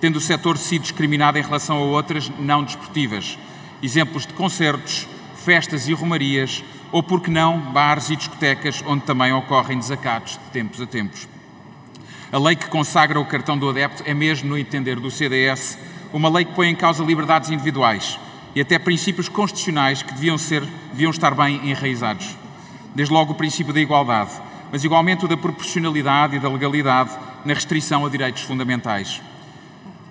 tendo o setor sido discriminado em relação a outras não desportivas, exemplos de concertos, festas e romarias, ou, por que não, bares e discotecas, onde também ocorrem desacatos de tempos a tempos. A lei que consagra o cartão do adepto é mesmo, no entender do CDS, uma lei que põe em causa liberdades individuais e até princípios constitucionais que deviam estar bem enraizados. Desde logo o princípio da igualdade, mas igualmente o da proporcionalidade e da legalidade na restrição a direitos fundamentais.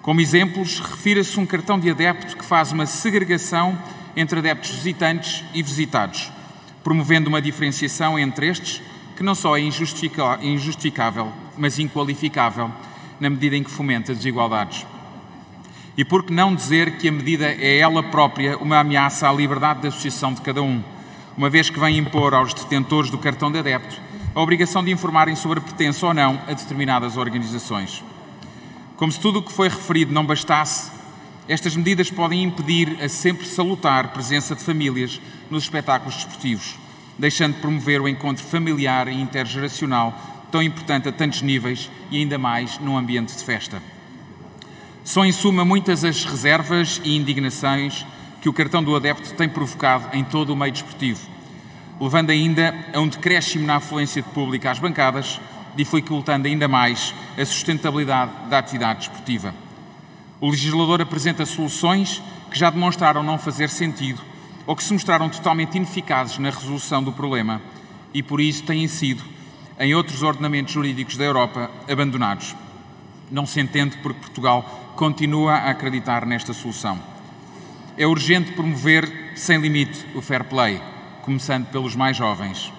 Como exemplos, refira-se um cartão de adepto que faz uma segregação entre adeptos visitantes e visitados, promovendo uma diferenciação entre estes que não só é injustificável, mas inqualificável, na medida em que fomenta desigualdades. E por que não dizer que a medida é ela própria uma ameaça à liberdade de associação de cada um, uma vez que vem impor aos detentores do cartão de adepto a obrigação de informarem sobre a pertença ou não a determinadas organizações. Como se tudo o que foi referido não bastasse, estas medidas podem impedir a sempre salutar presença de famílias nos espetáculos desportivos, deixando de promover o encontro familiar e intergeracional, tão importante a tantos níveis e ainda mais num ambiente de festa. São, em suma, muitas as reservas e indignações que o cartão do adepto tem provocado em todo o meio desportivo, levando ainda a um decréscimo na afluência de público às bancadas, dificultando ainda mais a sustentabilidade da atividade desportiva. O legislador apresenta soluções que já demonstraram não fazer sentido ou que se mostraram totalmente ineficazes na resolução do problema e, por isso, têm sido, em outros ordenamentos jurídicos da Europa, abandonados. Não se entende porque Portugal continua a acreditar nesta solução. É urgente promover, sem limite, o fair play, começando pelos mais jovens.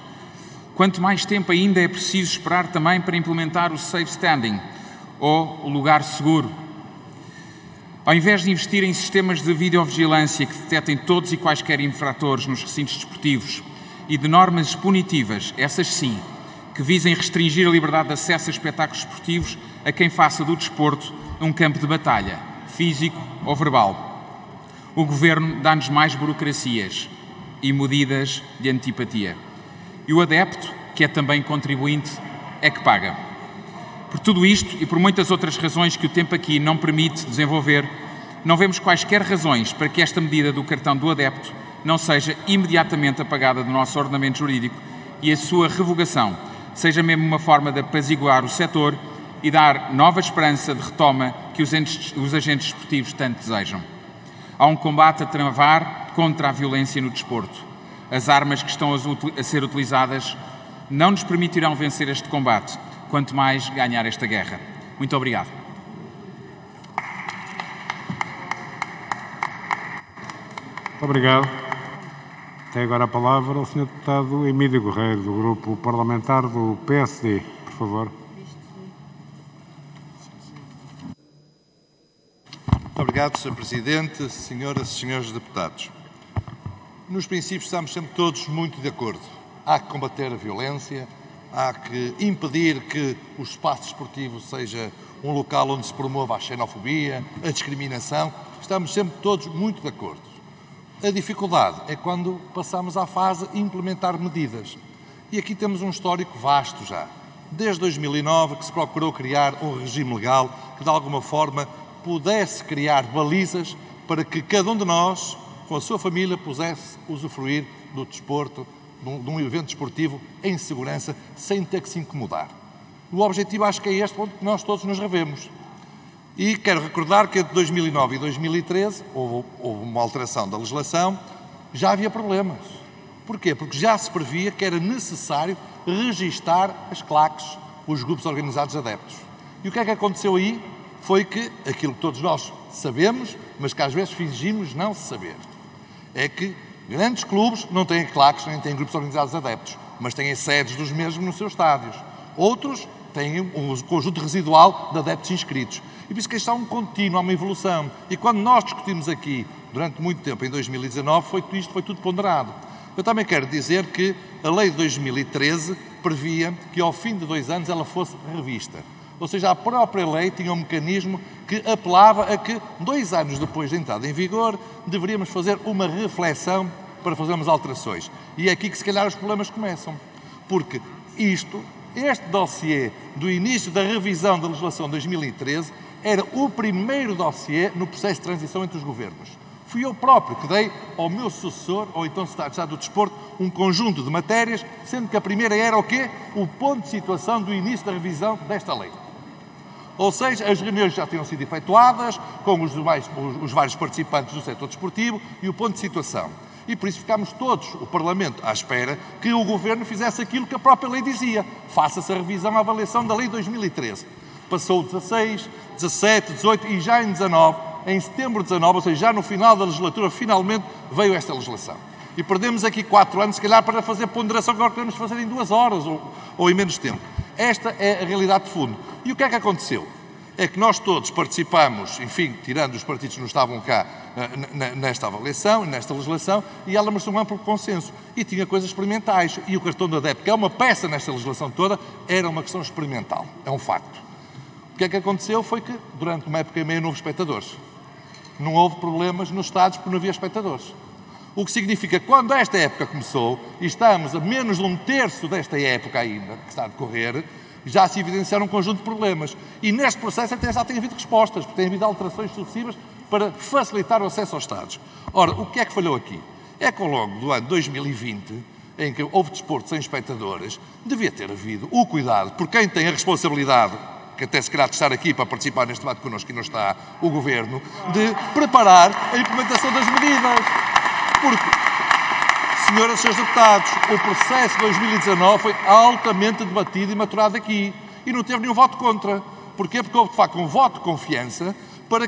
Quanto mais tempo ainda é preciso esperar também para implementar o safe standing, ou o lugar seguro? Ao invés de investir em sistemas de videovigilância que detectem todos e quaisquer infratores nos recintos desportivos e de normas punitivas, essas sim, que visem restringir a liberdade de acesso a espetáculos desportivos a quem faça do desporto um campo de batalha, físico ou verbal. O Governo dá-nos mais burocracias e medidas de antipatia. E o adepto, que é também contribuinte, é que paga. Por tudo isto e por muitas outras razões que o tempo aqui não permite desenvolver, não vemos quaisquer razões para que esta medida do cartão do adepto não seja imediatamente apagada do nosso ordenamento jurídico e a sua revogação seja mesmo uma forma de apaziguar o setor e dar nova esperança de retoma que os agentes desportivos tanto desejam. Há um combate a travar contra a violência no desporto. As armas que estão a ser utilizadas não nos permitirão vencer este combate, quanto mais ganhar esta guerra. Muito obrigado. Obrigado. Tem agora a palavra o Sr. Deputado Emílio Guerreiro, do Grupo Parlamentar do PSD. Por favor. Muito obrigado, Sr. Presidente, senhoras e senhores deputados. Nos princípios estamos sempre todos muito de acordo. Há que combater a violência, há que impedir que o espaço desportivo seja um local onde se promova a xenofobia, a discriminação. Estamos sempre todos muito de acordo. A dificuldade é quando passamos à fase de implementar medidas. E aqui temos um histórico vasto já. Desde 2009 que se procurou criar um regime legal que, de alguma forma, pudesse criar balizas para que cada um de nós, com a sua família, pudesse usufruir do desporto, de um evento desportivo em segurança, sem ter que se incomodar. O objetivo acho que é este, onde nós todos nos revemos. E quero recordar que entre 2009 e 2013 houve uma alteração da legislação, já havia problemas. Porquê? Porque já se previa que era necessário registar as claques os grupos organizados de adeptos. E o que é que aconteceu aí? Foi que aquilo que todos nós sabemos, mas que às vezes fingimos não saber, é que grandes clubes não têm claques nem têm grupos organizados de adeptos, mas têm sedes dos mesmos nos seus estádios. Outros têm um conjunto residual de adeptos inscritos. E por isso que isto há um contínuo, há uma evolução. E quando nós discutimos aqui, durante muito tempo, em 2019, isto foi tudo ponderado. Eu também quero dizer que a lei de 2013 previa que ao fim de 2 anos ela fosse revista. Ou seja, a própria lei tinha um mecanismo que apelava a que 2 anos depois de entrada em vigor deveríamos fazer uma reflexão para fazermos alterações. E é aqui que se calhar os problemas começam. Porque este dossiê do início da revisão da legislação de 2013 era o primeiro dossiê no processo de transição entre os governos. Fui eu próprio que dei ao meu sucessor, ou então Secretário de Estado do Desporto, um conjunto de matérias, sendo que a primeira era o quê? O ponto de situação do início da revisão desta lei. Ou seja, as reuniões já tinham sido efetuadas com os vários participantes do setor desportivo e o ponto de situação. E por isso ficámos todos, o Parlamento, à espera que o Governo fizesse aquilo que a própria lei dizia. Faça-se a revisão, a avaliação da lei de 2013. Passou 16, 17, 18 e já em 19, em setembro de 19, ou seja, já no final da legislatura, finalmente veio esta legislação. E perdemos aqui 4 anos, se calhar, para fazer ponderação que agora queremos fazer em 2 horas ou em menos tempo. Esta é a realidade de fundo. E o que é que aconteceu? É que nós todos participamos, enfim, tirando os partidos que não estavam cá nesta avaliação, nesta legislação, e ela mostrou um amplo consenso. E tinha coisas experimentais. E o cartão do adepto, que é uma peça nesta legislação toda, era uma questão experimental. É um facto. O que é que aconteceu foi que, durante uma época e meia, não houve espectadores. Não houve problemas nos estádios porque não havia espectadores. O que significa que, quando esta época começou, e estamos a menos de 1/3 desta época ainda, que está a decorrer, já se evidenciaram um conjunto de problemas. E neste processo até já tem havido respostas, porque tem havido alterações sucessivas para facilitar o acesso aos estádios. Ora, o que é que falhou aqui? É que ao longo do ano 2020, em que houve desporto sem espectadores, devia ter havido o cuidado, por quem tem a responsabilidade, que até se calhar de estar aqui para participar neste debate connosco e não está o Governo, de preparar a implementação das medidas. Porque, senhoras e senhores deputados, o processo de 2019 foi altamente debatido e maturado aqui e não teve nenhum voto contra. Porquê? Porque houve, de facto, um voto de confiança para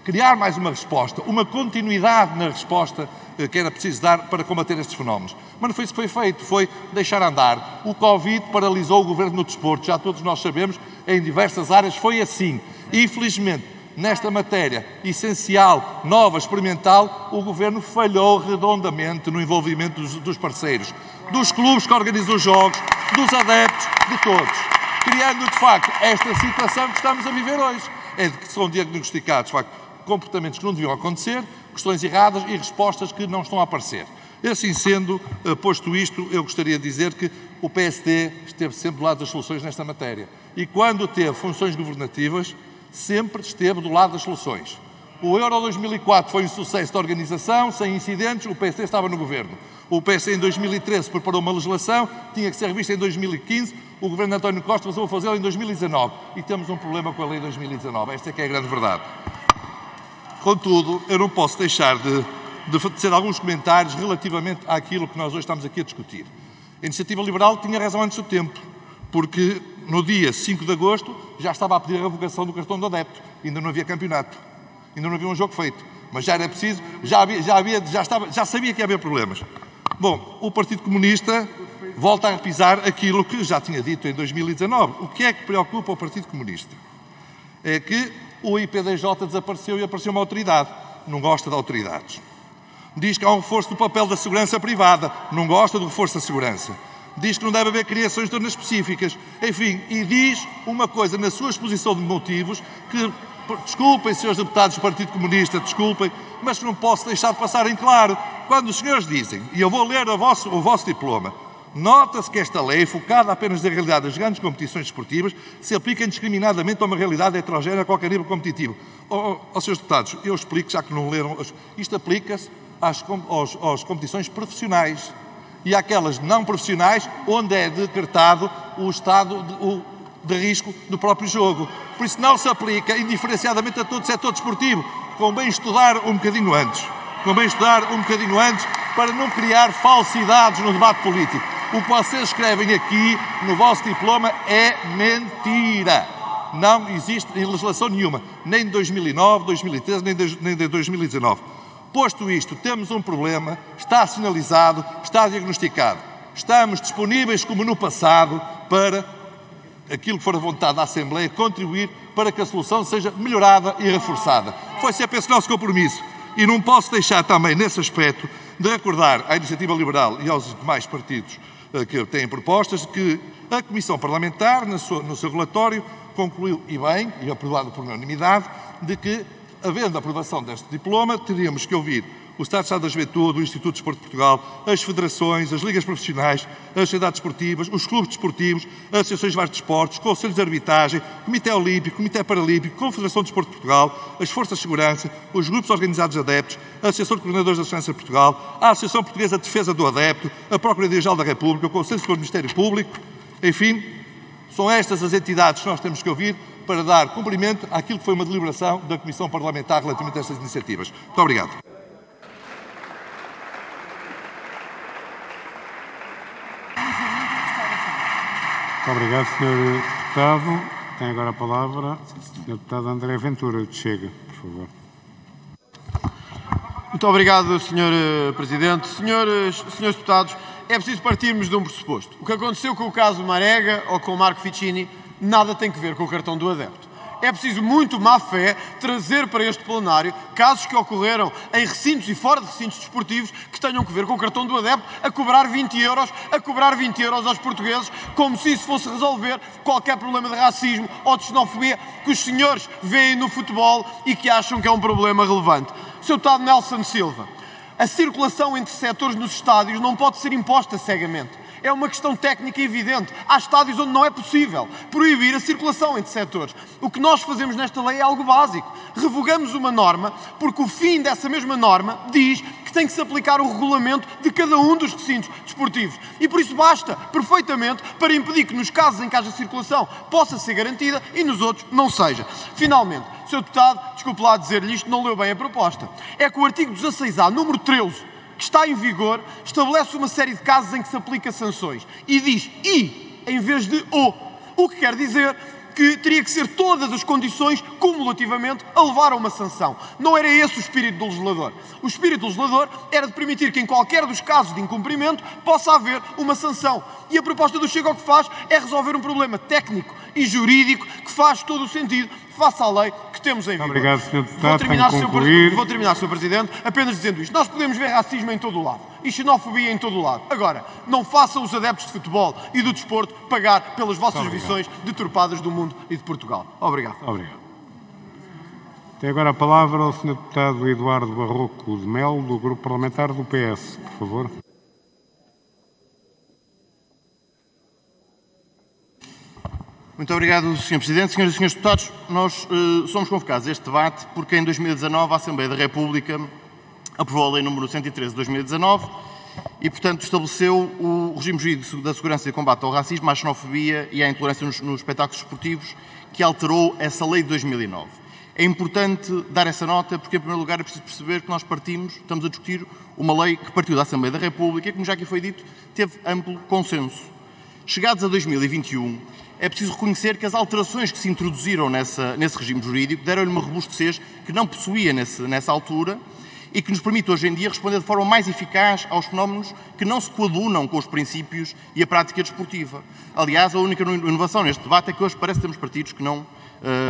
criar mais uma resposta, uma continuidade na resposta que era preciso dar para combater estes fenómenos. Mas não foi isso que foi feito, foi deixar andar. O Covid paralisou o Governo no desporto, já todos nós sabemos, em diversas áreas foi assim. E, infelizmente, nesta matéria essencial, nova, experimental, o Governo falhou redondamente no envolvimento dos parceiros, dos clubes que organizam os jogos, dos adeptos, de todos. Criando, de facto, esta situação que estamos a viver hoje. É de que são diagnosticados, de facto, comportamentos que não deviam acontecer, questões erradas e respostas que não estão a aparecer. E assim sendo, posto isto, eu gostaria de dizer que o PSD esteve sempre do lado das soluções nesta matéria. E quando teve funções governativas, sempre esteve do lado das soluções. O Euro 2004 foi um sucesso de organização, sem incidentes, o PSD estava no Governo. O PSD em 2013 preparou uma legislação, tinha que ser revista em 2015, o Governo de António Costa resolveu fazê-la em 2019. E temos um problema com a lei de 2019. Esta é que é a grande verdade. Contudo, eu não posso deixar de fazer alguns comentários relativamente àquilo que nós hoje estamos aqui a discutir. A Iniciativa Liberal tinha razão antes do tempo, porque no dia 5 de agosto já estava a pedir a revogação do cartão do adepto. Ainda não havia campeonato, ainda não havia um jogo feito, mas já era preciso, já sabia que ia haver problemas. Bom, o Partido Comunista volta a repisar aquilo que já tinha dito em 2019. O que é que preocupa o Partido Comunista? É que o IPDJ desapareceu e apareceu uma autoridade. Não gosta de autoridades. Diz que há um reforço do papel da segurança privada. Não gosta do reforço da segurança. Diz que não deve haver criações de zonas específicas. Enfim, e diz uma coisa na sua exposição de motivos que, desculpem, senhores deputados do Partido Comunista, desculpem, mas que não posso deixar de passar em claro. Quando os senhores dizem, e eu vou ler o vosso diploma, nota-se que esta lei, focada apenas na realidade das grandes competições desportivas, se aplica indiscriminadamente a uma realidade heterogénea a qualquer nível competitivo. Aos senhores deputados, eu explico, já que não leram, isto aplica-se às competições profissionais e àquelas não profissionais onde é decretado o estado de risco do próprio jogo. Por isso não se aplica indiferenciadamente a todo o setor desportivo. Convém estudar um bocadinho antes. Convém estudar um bocadinho antes para não criar falsidades no debate político. O que vocês escrevem aqui no vosso diploma é mentira. Não existe em legislação nenhuma, nem de 2009, 2013, nem de 2019. Posto isto, temos um problema, está sinalizado, está diagnosticado. Estamos disponíveis, como no passado, para aquilo que for a vontade da Assembleia, contribuir para que a solução seja melhorada e reforçada. Foi sempre esse nosso compromisso. E não posso deixar também, nesse aspecto, de recordar à Iniciativa Liberal e aos demais partidos que têm propostas que a Comissão Parlamentar, no seu relatório, concluiu, e bem, e aprovado por unanimidade, de que, havendo a aprovação deste diploma, teríamos que ouvir o Estado da Juventude, o Instituto de Desporto de Portugal, as federações, as ligas profissionais, as sociedades esportivas, os clubes desportivos, as associações de vários desportos, conselhos de arbitragem, Comitê Olímpico, Comitê Paralímpico, Confederação de Desporto de Portugal, as Forças de Segurança, os grupos organizados de adeptos, a Associação de Coordenadores da Segurança de Portugal, a Associação Portuguesa de Defesa do Adepto, a Procuradoria-Geral da República, o Conselho Superior do Ministério Público, enfim, são estas as entidades que nós temos que ouvir para dar cumprimento àquilo que foi uma deliberação da Comissão Parlamentar relativamente a estas iniciativas. Muito obrigado. Muito obrigado, Sr. Deputado. Tem agora a palavra o Sr. Deputado André Ventura, de Chega, por favor. Muito obrigado, Sr. Presidente. Senhores deputados, é preciso partirmos de um pressuposto. O que aconteceu com o caso Marega ou com o Marco Ficini nada tem que ver com o cartão do adepto. É preciso muito má fé trazer para este plenário casos que ocorreram em recintos e fora de recintos desportivos que tenham que ver com o cartão do adepto a cobrar 20 euros aos portugueses, como se isso fosse resolver qualquer problema de racismo ou de xenofobia que os senhores veem no futebol e que acham que é um problema relevante. Sr. Deputado Nelson Silva, a circulação entre setores nos estádios não pode ser imposta cegamente. É uma questão técnica evidente. Há estádios onde não é possível proibir a circulação entre setores. O que nós fazemos nesta lei é algo básico. Revogamos uma norma porque o fim dessa mesma norma diz que tem que se aplicar o regulamento de cada um dos recintos desportivos. E por isso basta perfeitamente para impedir que nos casos em que haja circulação possa ser garantida e nos outros não seja. Finalmente, Sr. Deputado, desculpe lá dizer-lhe isto, não leu bem a proposta. É que o artigo 16A, número 13, que está em vigor, estabelece uma série de casos em que se aplica sanções. E diz "e" em vez de "o". O que quer dizer que teria que ser todas as condições, cumulativamente, a levar a uma sanção. Não era esse o espírito do legislador. O espírito do legislador era de permitir que em qualquer dos casos de incumprimento possa haver uma sanção. E a proposta do Chega o que faz é resolver um problema técnico e jurídico que faz todo o sentido face à lei que temos em vigor. Obrigado, Sr. Deputado. Vou terminar, Sr. Presidente, apenas dizendo isto. Nós podemos ver racismo em todo o lado e xenofobia em todo o lado. Agora, não façam os adeptos de futebol e do desporto pagar pelas vossas visões deturpadas do mundo e de Portugal. Obrigado. Obrigado. Tem agora a palavra o Sr. Deputado Eduardo Barroco de Melo, do Grupo Parlamentar do PS, por favor. Muito obrigado, Sr. Presidente. Senhoras e Senhores Deputados, nós somos convocados a este debate porque em 2019 a Assembleia da República aprovou a Lei nº 113 de 2019 e, portanto, estabeleceu o regime jurídico da segurança e combate ao racismo, à xenofobia e à intolerância nos espetáculos esportivos, que alterou essa lei de 2009. É importante dar essa nota porque, em primeiro lugar, é preciso perceber que nós estamos a discutir uma lei que partiu da Assembleia da República e, como já aqui foi dito, teve amplo consenso. Chegados a 2021, é preciso reconhecer que as alterações que se introduziram nesse regime jurídico deram-lhe uma robustez que não possuía nessa altura e que nos permite hoje em dia responder de forma mais eficaz aos fenómenos que não se coadunam com os princípios e a prática desportiva. Aliás, a única inovação neste debate é que hoje parece que temos partidos que não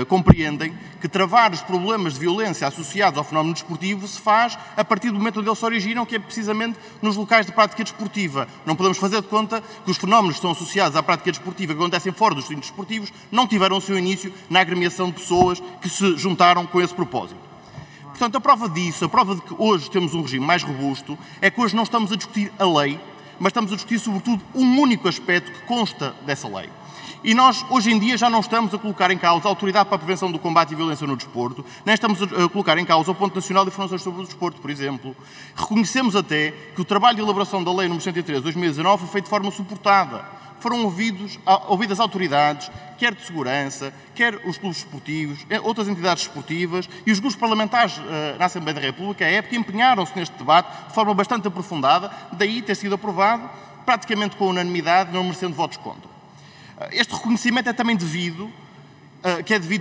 compreendem que travar os problemas de violência associados ao fenómeno desportivo se faz a partir do momento onde eles se originam, que é precisamente nos locais de prática desportiva. Não podemos fazer de conta que os fenómenos que estão associados à prática desportiva que acontecem fora dos recintos desportivos não tiveram o seu início na agremiação de pessoas que se juntaram com esse propósito. Portanto, a prova disso, a prova de que hoje temos um regime mais robusto, é que hoje não estamos a discutir a lei, mas estamos a discutir, sobretudo, um único aspecto que consta dessa lei. E nós, hoje em dia, já não estamos a colocar em causa a Autoridade para a Prevenção do Combate e Violência no Desporto, nem estamos a colocar em causa o Ponto Nacional de Informações sobre o Desporto, por exemplo. Reconhecemos até que o trabalho de elaboração da Lei nº 113 de 2019 foi feito de forma suportada foram ouvidas autoridades, quer de segurança, quer os clubes esportivos, outras entidades esportivas e os grupos parlamentares na Assembleia da República, à época, empenharam-se neste debate de forma bastante aprofundada, daí ter sido aprovado praticamente com unanimidade, não merecendo votos contra. Este reconhecimento é também devido,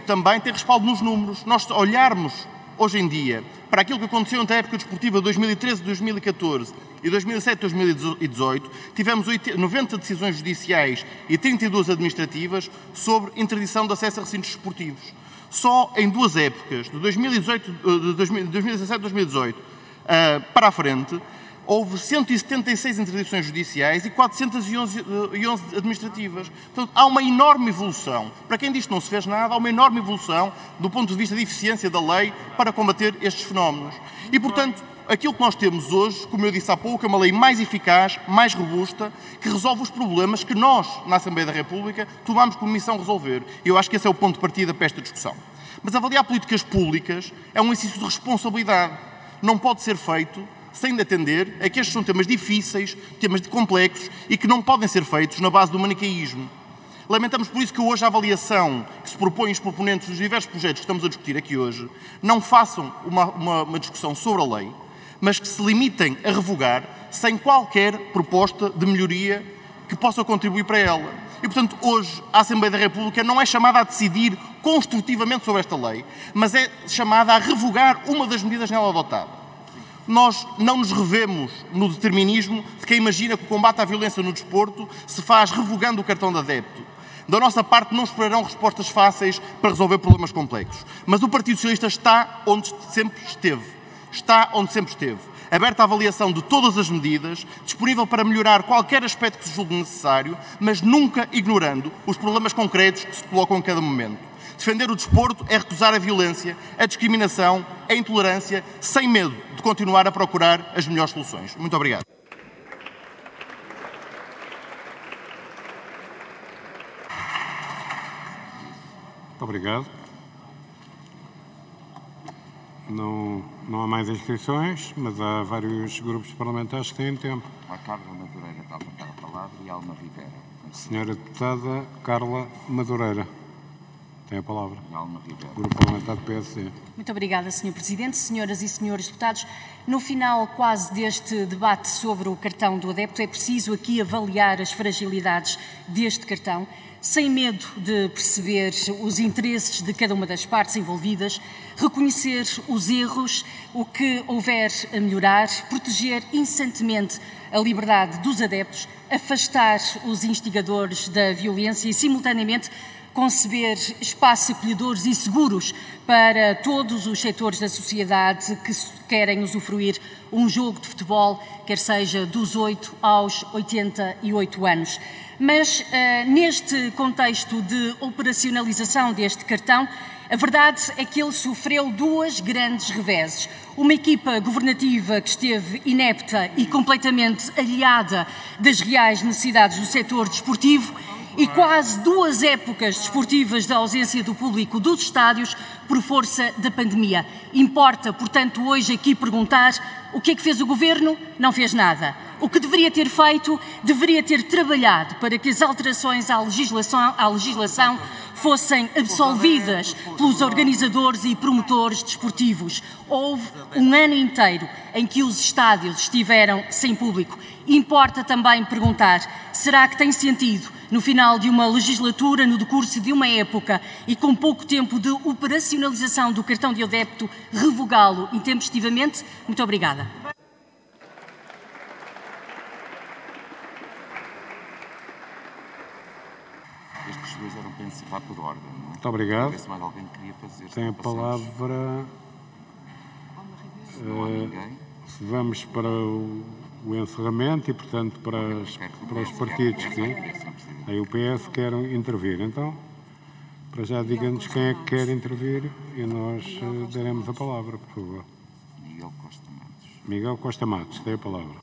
também ter respaldo nos números. Nós olharmos hoje em dia para aquilo que aconteceu entre a época desportiva de 2013-2014 e 2017-2018, tivemos 90 decisões judiciais e 32 administrativas sobre interdição de acesso a recintos desportivos. Só em duas épocas, de 2017-2018 para a frente, houve 176 interdições judiciais e 411 administrativas. Portanto, há uma enorme evolução. Para quem diz que não se fez nada, há uma enorme evolução do ponto de vista de eficiência da lei para combater estes fenómenos. E, portanto, aquilo que nós temos hoje, como eu disse há pouco, é uma lei mais eficaz, mais robusta, que resolve os problemas que nós, na Assembleia da República, tomamos como missão resolver. E eu acho que esse é o ponto de partida para esta discussão. Mas avaliar políticas públicas é um exercício de responsabilidade. Não pode ser feito sem de atender a que estes são temas difíceis, temas complexos e que não podem ser feitos na base do maniqueísmo. Lamentamos por isso que hoje a avaliação que se propõe os proponentes dos diversos projetos que estamos a discutir aqui hoje não façam uma discussão sobre a lei, mas que se limitem a revogar sem qualquer proposta de melhoria que possa contribuir para ela. E, portanto, hoje a Assembleia da República não é chamada a decidir construtivamente sobre esta lei, mas é chamada a revogar uma das medidas nela adotada. Nós não nos revemos no determinismo de quem imagina que o combate à violência no desporto se faz revogando o cartão de adepto. Da nossa parte, não esperarão respostas fáceis para resolver problemas complexos. Mas o Partido Socialista está onde sempre esteve. Está onde sempre esteve. Aberto à avaliação de todas as medidas, disponível para melhorar qualquer aspecto que se julgue necessário, mas nunca ignorando os problemas concretos que se colocam a cada momento. Defender o desporto é recusar a violência, a discriminação, a intolerância, sem medo de continuar a procurar as melhores soluções. Muito obrigado. Muito obrigado. Não há mais inscrições, mas há vários grupos parlamentares que têm tempo. A Carla Madureira está a apontar a palavra e a Alma Rivera. Senhora Deputada Carla Madureira tem a palavra. Alma Rivera. Grupo Parlamentar do PSD. Muito obrigada, Sr. Presidente. Senhoras e senhores deputados, no final quase deste debate sobre o cartão do adepto, é preciso aqui avaliar as fragilidades deste cartão, sem medo de perceber os interesses de cada uma das partes envolvidas, reconhecer os erros, o que houver a melhorar, proteger incessantemente a liberdade dos adeptos, afastar os instigadores da violência e, simultaneamente, conceber espaços acolhedores e seguros para todos os setores da sociedade que querem usufruir um jogo de futebol, quer seja dos 8 aos 88 anos. Mas neste contexto de operacionalização deste cartão, a verdade é que ele sofreu duas grandes reveses. Uma equipa governativa que esteve inepta e completamente aliada das reais necessidades do setor desportivo e quase 2 épocas desportivas da ausência do público dos estádios por força da pandemia. Importa, portanto, hoje aqui perguntar o que é que fez o Governo? Não fez nada. O que deveria ter feito? Deveria ter trabalhado para que as alterações à legislação fossem absolvidas pelos organizadores e promotores desportivos. Houve um ano inteiro em que os estádios estiveram sem público. Importa também perguntar, será que tem sentido, no final de uma legislatura, no decurso de uma época e com pouco tempo de operacionalização do cartão de adepto, revogá-lo intempestivamente? Muito obrigada. Estes dois eram para encerrar por ordem, não é? Muito obrigado. Ver se mais alguém queria fazer. Tem a palavra. Vamos para o encerramento e, portanto, para os partidos. Sim. Aí o PS quer intervir. Então, para já, diga-nos quem é que quer intervir e nós daremos a palavra, por favor. Miguel Costa Matos. Miguel Costa Matos, tem a palavra.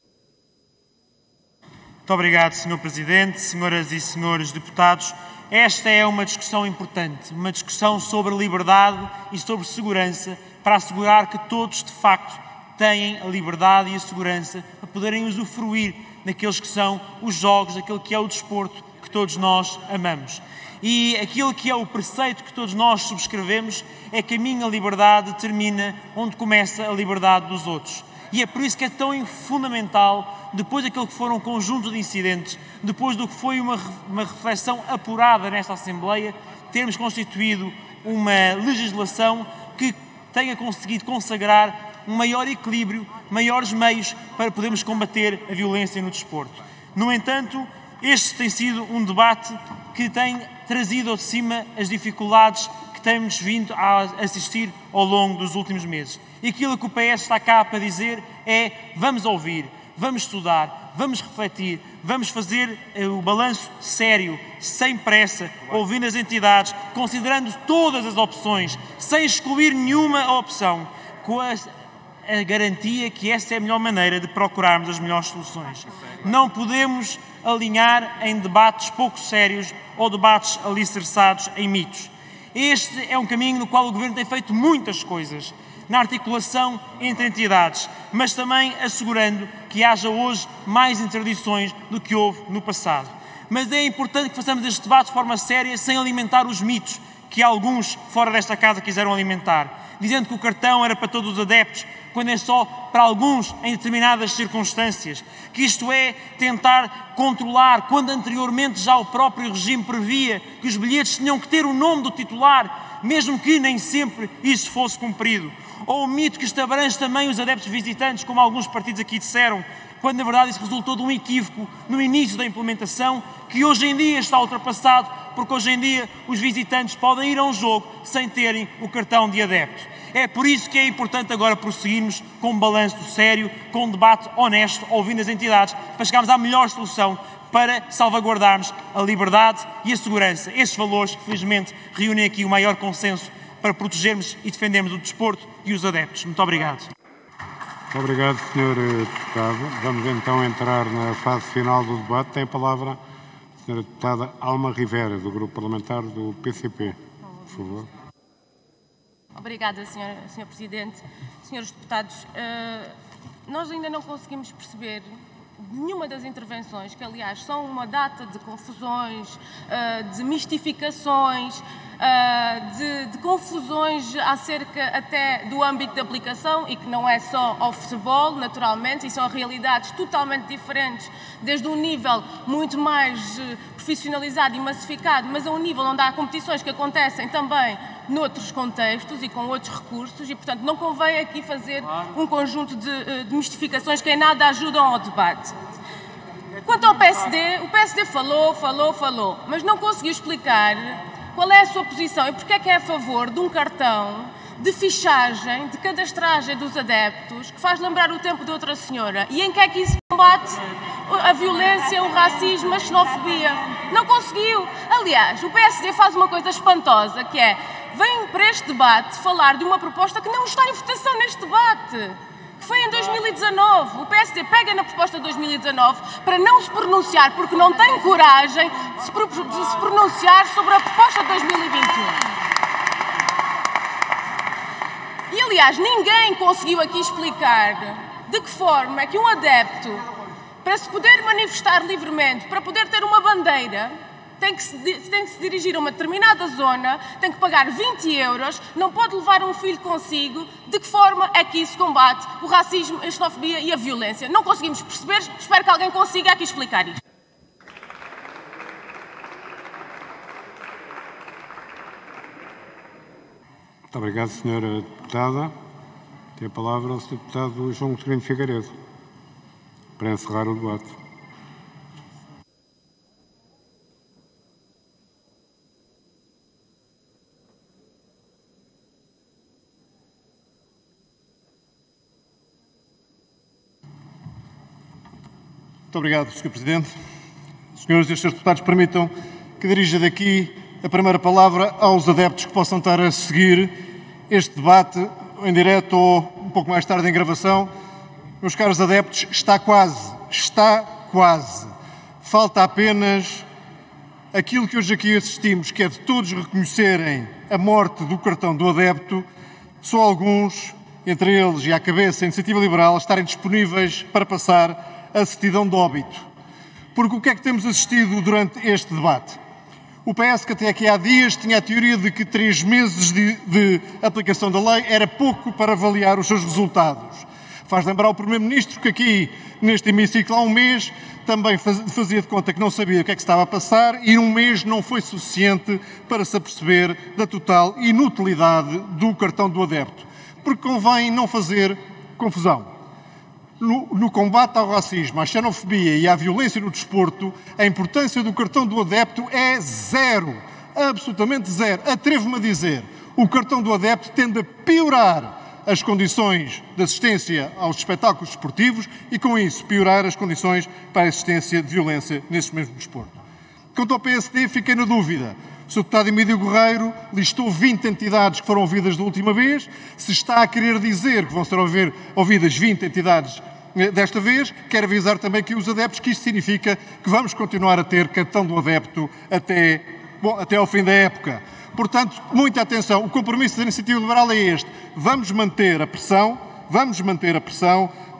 Muito obrigado, Sr. Presidente, senhoras e senhores deputados. Esta é uma discussão importante, uma discussão sobre liberdade e sobre segurança, para assegurar que todos, de facto, têm a liberdade e a segurança para poderem usufruir daqueles que são os jogos, daquele que é o desporto, que todos nós amamos. E aquilo que é o preceito que todos nós subscrevemos é que a minha liberdade termina onde começa a liberdade dos outros. E é por isso que é tão fundamental, depois daquilo que foram um conjunto de incidentes, depois do que foi uma reflexão apurada nesta Assembleia, termos constituído uma legislação que tenha conseguido consagrar um maior equilíbrio, maiores meios para podermos combater a violência no desporto. No entanto, este tem sido um debate que tem trazido ao de cima as dificuldades que temos vindo a assistir ao longo dos últimos meses. E aquilo que o PS está cá para dizer é: vamos ouvir, vamos estudar, vamos refletir, vamos fazer o balanço sério, sem pressa, ouvindo as entidades, considerando todas as opções, sem excluir nenhuma opção, com a garantia que essa é a melhor maneira de procurarmos as melhores soluções. Não podemos alinhar em debates pouco sérios ou debates alicerçados em mitos. Este é um caminho no qual o Governo tem feito muitas coisas, na articulação entre entidades, mas também assegurando que haja hoje mais interdições do que houve no passado. Mas é importante que façamos este debate de forma séria, sem alimentar os mitos que alguns fora desta casa quiseram alimentar, dizendo que o cartão era para todos os adeptos, quando é só para alguns em determinadas circunstâncias, que isto é tentar controlar, quando anteriormente já o próprio regime previa que os bilhetes tinham que ter o nome do titular, mesmo que nem sempre isso fosse cumprido. Ou o mito que isto abrange também os adeptos visitantes, como alguns partidos aqui disseram, quando na verdade isso resultou de um equívoco no início da implementação, que hoje em dia está ultrapassado, porque hoje em dia os visitantes podem ir a um jogo sem terem o cartão de adepto. É por isso que é importante agora prosseguirmos com um balanço sério, com um debate honesto, ouvindo as entidades, para chegarmos à melhor solução para salvaguardarmos a liberdade e a segurança. Estes valores que, felizmente, reúnem aqui o maior consenso para protegermos e defendermos o desporto e os adeptos. Muito obrigado. Muito obrigado, Sr. Deputado. Vamos então entrar na fase final do debate. Tem a palavra a Sra. Deputada Alma Rivera, do Grupo Parlamentar do PCP. Por favor. Obrigada, Sr. Presidente. Senhores deputados, nós ainda não conseguimos perceber nenhuma das intervenções, que aliás são uma data de confusões, de mistificações, de confusões acerca até do âmbito de aplicação, e que não é só ao futebol, naturalmente, e são realidades totalmente diferentes, desde um nível muito mais profissionalizado e massificado, mas a um nível onde há competições que acontecem também noutros contextos e com outros recursos, e portanto não convém aqui fazer um conjunto de mistificações que em nada ajudam ao debate. Quanto ao PSD, o PSD falou, mas não conseguiu explicar qual é a sua posição e porque é que é a favor de um cartão de fichagem, de cadastragem dos adeptos, que faz lembrar o tempo de outra senhora, e em que é que isso combate a violência, o racismo, a xenofobia. Não conseguiu. Aliás, o PSD faz uma coisa espantosa, que é, vem para este debate falar de uma proposta que não está em votação neste debate, que foi em 2019. O PSD pega na proposta de 2019 para não se pronunciar, porque não tem coragem de se pronunciar sobre a proposta de 2021. E, aliás, ninguém conseguiu aqui explicar de que forma é que um adepto, para se poder manifestar livremente, para poder ter uma bandeira, tem que se dirigir a uma determinada zona, tem que pagar 20 euros, não pode levar um filho consigo. De que forma é que isso combate o racismo, a xenofobia e a violência? Não conseguimos perceber, espero que alguém consiga aqui explicar isto. Muito obrigado, Sra. Deputada. Tem a palavra o Sr. Deputado João Coutinho Figueiredo, para encerrar o debate. Muito obrigado, Sr. Presidente. Senhoras e Srs. Deputados, permitam que dirija daqui a primeira palavra aos adeptos que possam estar a seguir este debate em direto ou um pouco mais tarde em gravação. Meus caros adeptos, está quase. Falta apenas aquilo que hoje aqui assistimos, que é de todos reconhecerem a morte do cartão do adepto, só alguns, entre eles e à cabeça a Iniciativa Liberal, estarem disponíveis para passar a certidão de óbito. Porque o que é que temos assistido durante este debate? O PS, que até aqui há dias tinha a teoria de que 3 meses de aplicação da lei era pouco para avaliar os seus resultados. Faz lembrar o Primeiro-Ministro que aqui, neste hemiciclo, há um mês, também fazia de conta que não sabia o que é que estava a passar e um mês não foi suficiente para se aperceber da total inutilidade do cartão do adepto. Porque convém não fazer confusão. No combate ao racismo, à xenofobia e à violência no desporto, a importância do cartão do adepto é zero. Absolutamente zero. Atrevo-me a dizer, o cartão do adepto tende a piorar as condições de assistência aos espetáculos desportivos e, com isso, piorar as condições para a existência de violência nesse mesmo desporto. Quanto ao PSD, fiquei na dúvida. O Sr. Deputado Emílio Guerreiro listou 20 entidades que foram ouvidas da última vez. Se está a querer dizer que vão ser ouvidas 20 entidades desta vez, quero avisar também que os adeptos que isto significa que vamos continuar a ter cartão do adepto até ao fim da época. Portanto, muita atenção. O compromisso da Iniciativa Liberal é este. Vamos manter a pressão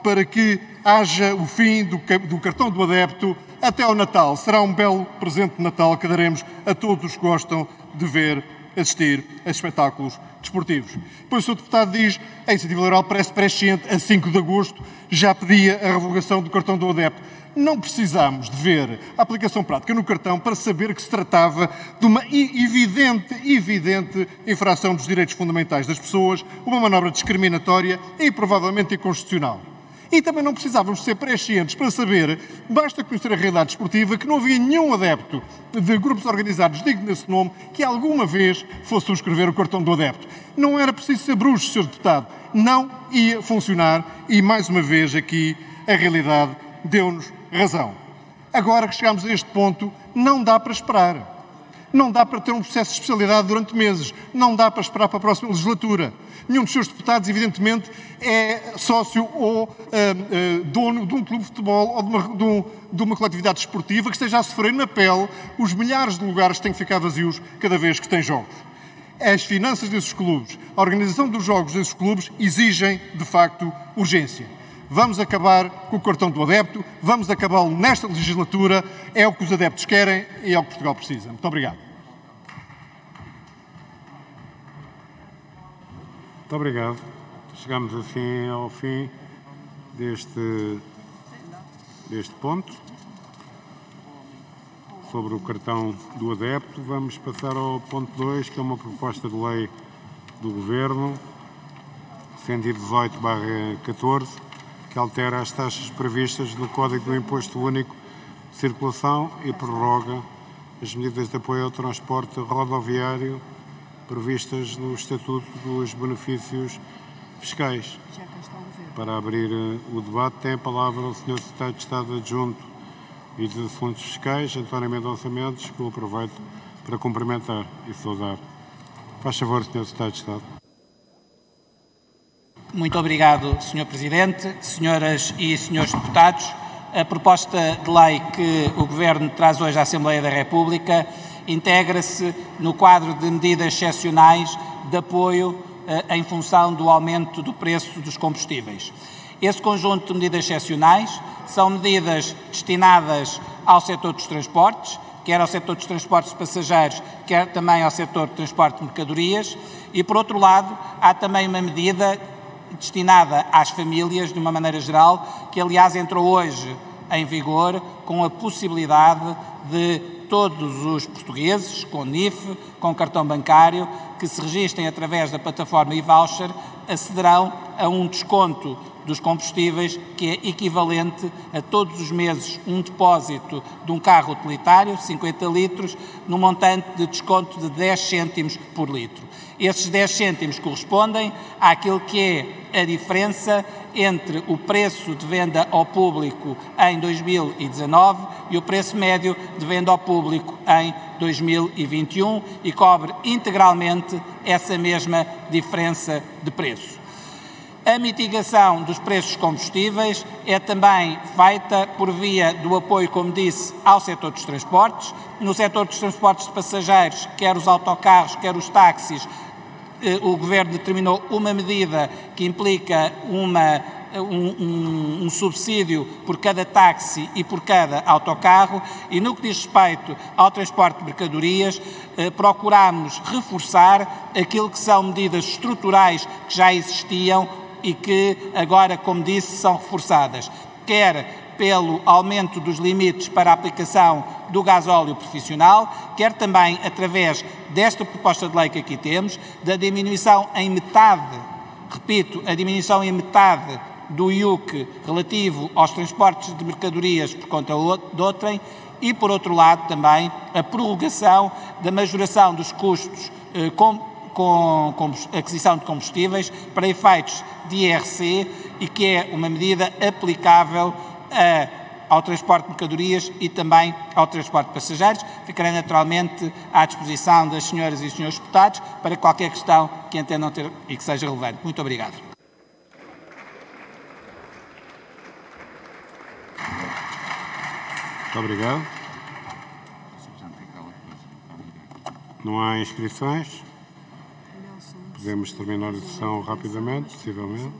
para que haja o fim do cartão do adepto até ao Natal. Será um belo presente de Natal que daremos a todos os que gostam de assistir a espetáculos desportivos. Depois o Sr. Deputado diz a Iniciativa Liberal parece presciente, a 5 de agosto já pedia a revogação do cartão do adepto. Não precisamos de ver a aplicação prática no cartão para saber que se tratava de uma evidente infração dos direitos fundamentais das pessoas, uma manobra discriminatória e provavelmente inconstitucional. E também não precisávamos ser prescientes para saber, basta conhecer a realidade desportiva, que não havia nenhum adepto de grupos organizados digno desse nome que alguma vez fosse subscrever o cartão do adepto. Não era preciso ser bruxo, Sr. Deputado. Não ia funcionar e, mais uma vez, aqui a realidade deu-nos razão. Agora que chegamos a este ponto, não dá para esperar. Não dá para ter um processo de especialidade durante meses. Não dá para esperar para a próxima legislatura. Nenhum dos seus deputados, evidentemente, é sócio ou dono de um clube de futebol ou de uma coletividade esportiva que esteja a sofrer na pele os milhares de lugares que têm que ficar vazios cada vez que tem jogos. As finanças desses clubes, a organização dos jogos desses clubes exigem, de facto, urgência. Vamos acabar com o cartão do adepto, vamos acabá-lo nesta legislatura, é o que os adeptos querem e é o que Portugal precisa. Muito obrigado. Muito obrigado. Chegamos assim ao fim deste ponto sobre o cartão do adepto. Vamos passar ao ponto 2, que é uma proposta de lei do Governo, 118/14, que altera as taxas previstas no Código do Imposto Único de Circulação e prorroga as medidas de apoio ao transporte rodoviário previstas no Estatuto dos Benefícios Fiscais. Para abrir o debate, tem a palavra o Sr. Secretário de Estado Adjunto e dos Assuntos Fiscais, António Mendonça Mendes, que eu aproveito para cumprimentar e saudar. Faz favor, Sr. Secretário de Estado. Muito obrigado, Sr. Presidente, senhoras e senhores deputados. A proposta de lei que o Governo traz hoje à Assembleia da República integra-se no quadro de medidas excepcionais de apoio em função do aumento do preço dos combustíveis. Esse conjunto de medidas excepcionais são medidas destinadas ao setor dos transportes, quer ao setor dos transportes de passageiros, quer também ao setor de transporte de mercadorias, e, por outro lado, há também uma medida destinada às famílias, de uma maneira geral, que, aliás, entrou hoje em vigor com a possibilidade de todos os portugueses, com NIF, com cartão bancário, que se registrem através da plataforma e-voucher, acederão a um desconto dos combustíveis que é equivalente a todos os meses um depósito de um carro utilitário, 50 litros, no montante de desconto de 10 cêntimos por litro. Esses 10 cêntimos correspondem àquilo que é a diferença entre o preço de venda ao público em 2019 e o preço médio de venda ao público em 2021 e cobre integralmente essa mesma diferença de preço. A mitigação dos preços dos combustíveis é também feita por via do apoio, como disse, ao setor dos transportes. No setor dos transportes de passageiros, quer os autocarros, quer os táxis, o Governo determinou uma medida que implica uma um subsídio por cada táxi e por cada autocarro, e no que diz respeito ao transporte de mercadorias, procuramos reforçar aquilo que são medidas estruturais que já existiam e que agora, como disse, são reforçadas, quer pelo aumento dos limites para a aplicação do gasóleo profissional, quer também através desta proposta de lei que aqui temos, da diminuição em metade, repito, a diminuição em metade do IUC relativo aos transportes de mercadorias por conta de outrem e, por outro lado, também a prorrogação da majoração dos custos com aquisição de combustíveis para efeitos de IRC e que é uma medida aplicável ao transporte de mercadorias e também ao transporte de passageiros. Ficarei naturalmente à disposição das senhoras e senhores deputados para qualquer questão que entendam ter e que seja relevante. Muito obrigado. Muito obrigado. Não há inscrições. Podemos terminar a sessão rapidamente, possivelmente.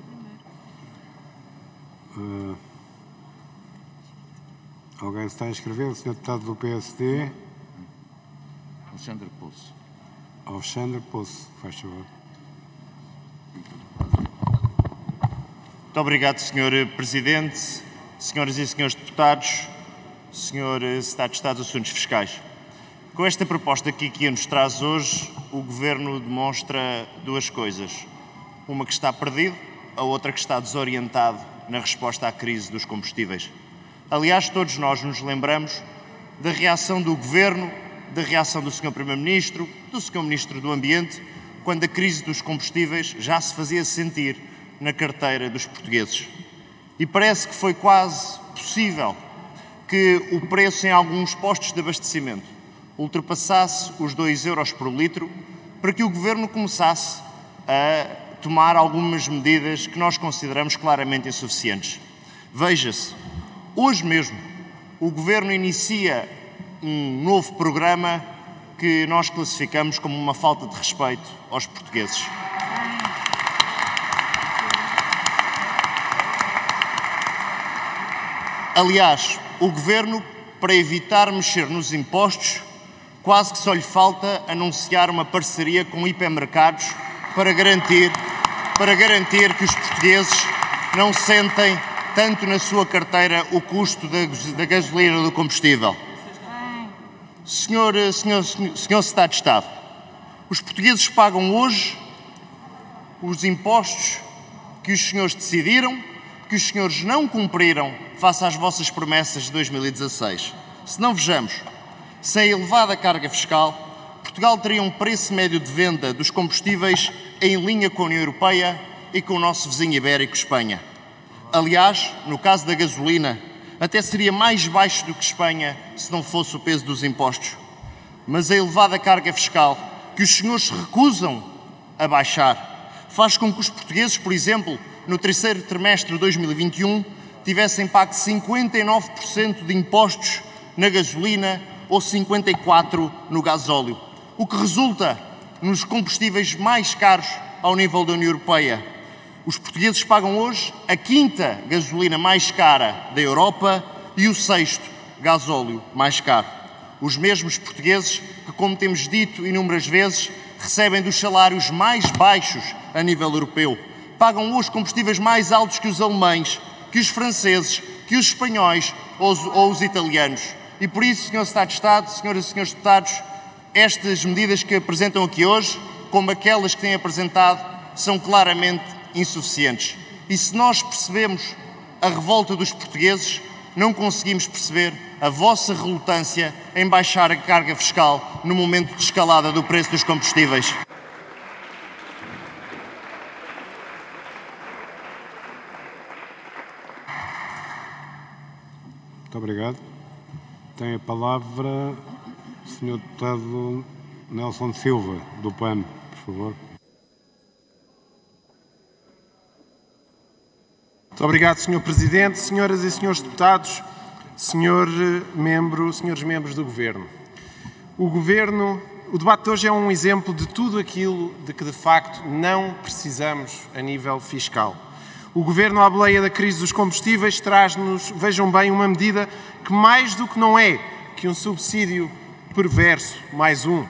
Alguém está a inscrever? O Sr. Deputado do PSD. Alexandre Poço. Alexandre Poço, faz favor. Muito obrigado, Sr. Presidente, senhoras e senhores deputados, Sr. Secretário de Estado dos Assuntos Fiscais. Com esta proposta que nos traz hoje, o Governo demonstra duas coisas. Uma que está perdido, a outra que está desorientado na resposta à crise dos combustíveis. Aliás, todos nós nos lembramos da reação do Governo, da reação do Sr. Primeiro-Ministro, do Sr. Ministro do Ambiente, quando a crise dos combustíveis já se fazia sentir na carteira dos portugueses. E parece que foi quase possível que o preço em alguns postos de abastecimento ultrapassasse os 2 euros por litro para que o Governo começasse a tomar algumas medidas que nós consideramos claramente insuficientes. Veja-se, hoje mesmo o Governo inicia um novo programa que nós classificamos como uma falta de respeito aos portugueses. Aliás, o Governo, para evitar mexer nos impostos, quase que só lhe falta anunciar uma parceria com hipermercados para garantir que os portugueses não sentem tanto na sua carteira o custo da gasolina ou do combustível. Senhor Secretário de Estado, os portugueses pagam hoje os impostos que os senhores decidiram, que os senhores não cumpriram face às vossas promessas de 2016. Se não vejamos, sem a elevada carga fiscal, Portugal teria um preço médio de venda dos combustíveis em linha com a União Europeia e com o nosso vizinho ibérico, Espanha. Aliás, no caso da gasolina, até seria mais baixo do que Espanha se não fosse o peso dos impostos. Mas a elevada carga fiscal, que os senhores se recusam a baixar, faz com que os portugueses, por exemplo, no terceiro trimestre de 2021, tivessem pago 59% de impostos na gasolina ou 54% no gasóleo, o que resulta nos combustíveis mais caros ao nível da União Europeia. Os portugueses pagam hoje a 5ª gasolina mais cara da Europa e o 6º gasóleo mais caro. Os mesmos portugueses que, como temos dito inúmeras vezes, recebem dos salários mais baixos a nível europeu. Pagam hoje combustíveis mais altos que os alemães, que os franceses, que os espanhóis ou os italianos. E por isso, Sr. Secretário de Estado, senhoras e senhores deputados, estas medidas que apresentam aqui hoje, como aquelas que têm apresentado, são claramente insuficientes. E se nós percebemos a revolta dos portugueses, não conseguimos perceber a vossa relutância em baixar a carga fiscal no momento de escalada do preço dos combustíveis. Muito obrigado. Tem a palavra o Sr. Deputado Nelson Silva, do PAN, por favor. Muito obrigado, Sr. Presidente, senhoras e senhores deputados, senhores membros do Governo. O debate de hoje é um exemplo de tudo aquilo de que, de facto, não precisamos a nível fiscal. O Governo, à boleia da crise dos combustíveis, traz-nos, vejam bem, uma medida que mais do que não é que um subsídio perverso, mais um,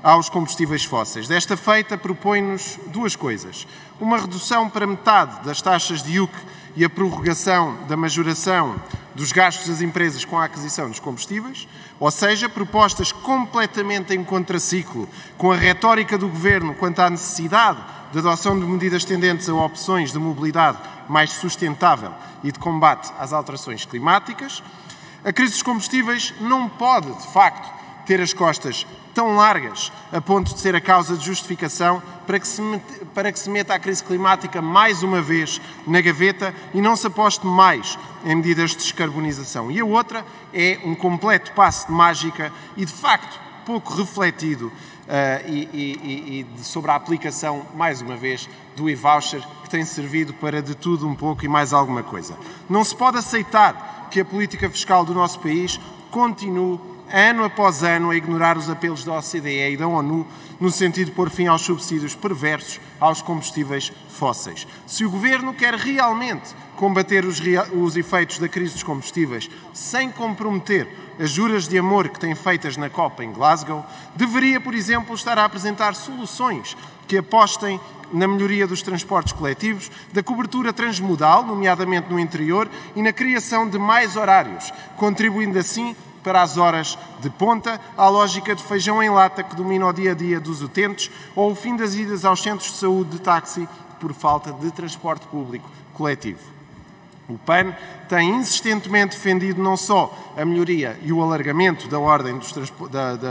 aos combustíveis fósseis. Desta feita, propõe-nos duas coisas. Uma redução para metade das taxas de IUC e a prorrogação da majoração dos gastos das empresas com a aquisição dos combustíveis, ou seja, propostas completamente em contraciclo com a retórica do Governo quanto à necessidade de adoção de medidas tendentes a opções de mobilidade mais sustentável e de combate às alterações climáticas. A crise dos combustíveis não pode, de facto, ter as costas tão largas a ponto de ser a causa de justificação para que se meta a crise climática mais uma vez na gaveta e não se aposte mais em medidas de descarbonização. E a outra é um completo passe de mágica e, de facto, pouco refletido sobre a aplicação, mais uma vez, do e-voucher, que tem servido para de tudo um pouco e mais alguma coisa. Não se pode aceitar que a política fiscal do nosso país continue ano após ano a ignorar os apelos da OCDE e da ONU no sentido de pôr fim aos subsídios perversos aos combustíveis fósseis. Se o Governo quer realmente combater os efeitos da crise dos combustíveis sem comprometer as juras de amor que tem feitas na COP em Glasgow, deveria, por exemplo, estar a apresentar soluções que apostem na melhoria dos transportes coletivos, da cobertura transmodal, nomeadamente no interior, e na criação de mais horários, contribuindo assim para as horas de ponta, à lógica de feijão em lata que domina o dia-a-dia dos utentes, ou o fim das idas aos centros de saúde de táxi por falta de transporte público coletivo. O PAN tem insistentemente defendido não só a melhoria e o alargamento da ordem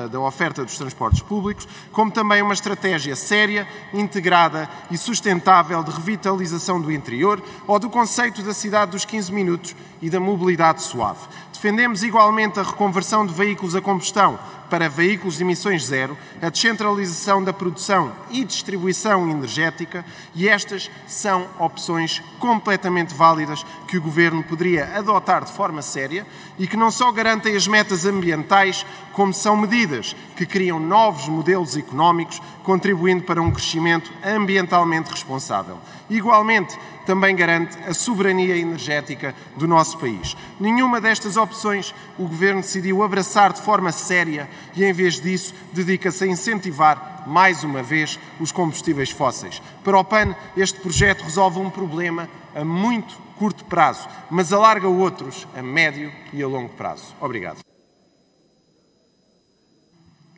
da oferta dos transportes públicos, como também uma estratégia séria, integrada e sustentável de revitalização do interior ou do conceito da cidade dos 15 minutos e da mobilidade suave. Defendemos igualmente a reconversão de veículos a combustão para veículos de emissões zero, a descentralização da produção e distribuição energética, e estas são opções completamente válidas que o Governo poderia adotar de forma séria e que não só garantem as metas ambientais, como são medidas que criam novos modelos económicos, contribuindo para um crescimento ambientalmente responsável. Igualmente, também garante a soberania energética do nosso país. Nenhuma destas opções o Governo decidiu abraçar de forma séria e, em vez disso, dedica-se a incentivar, mais uma vez, os combustíveis fósseis. Para o PAN, este projeto resolve um problema a muito curto prazo, mas alarga outros a médio e a longo prazo. Obrigado.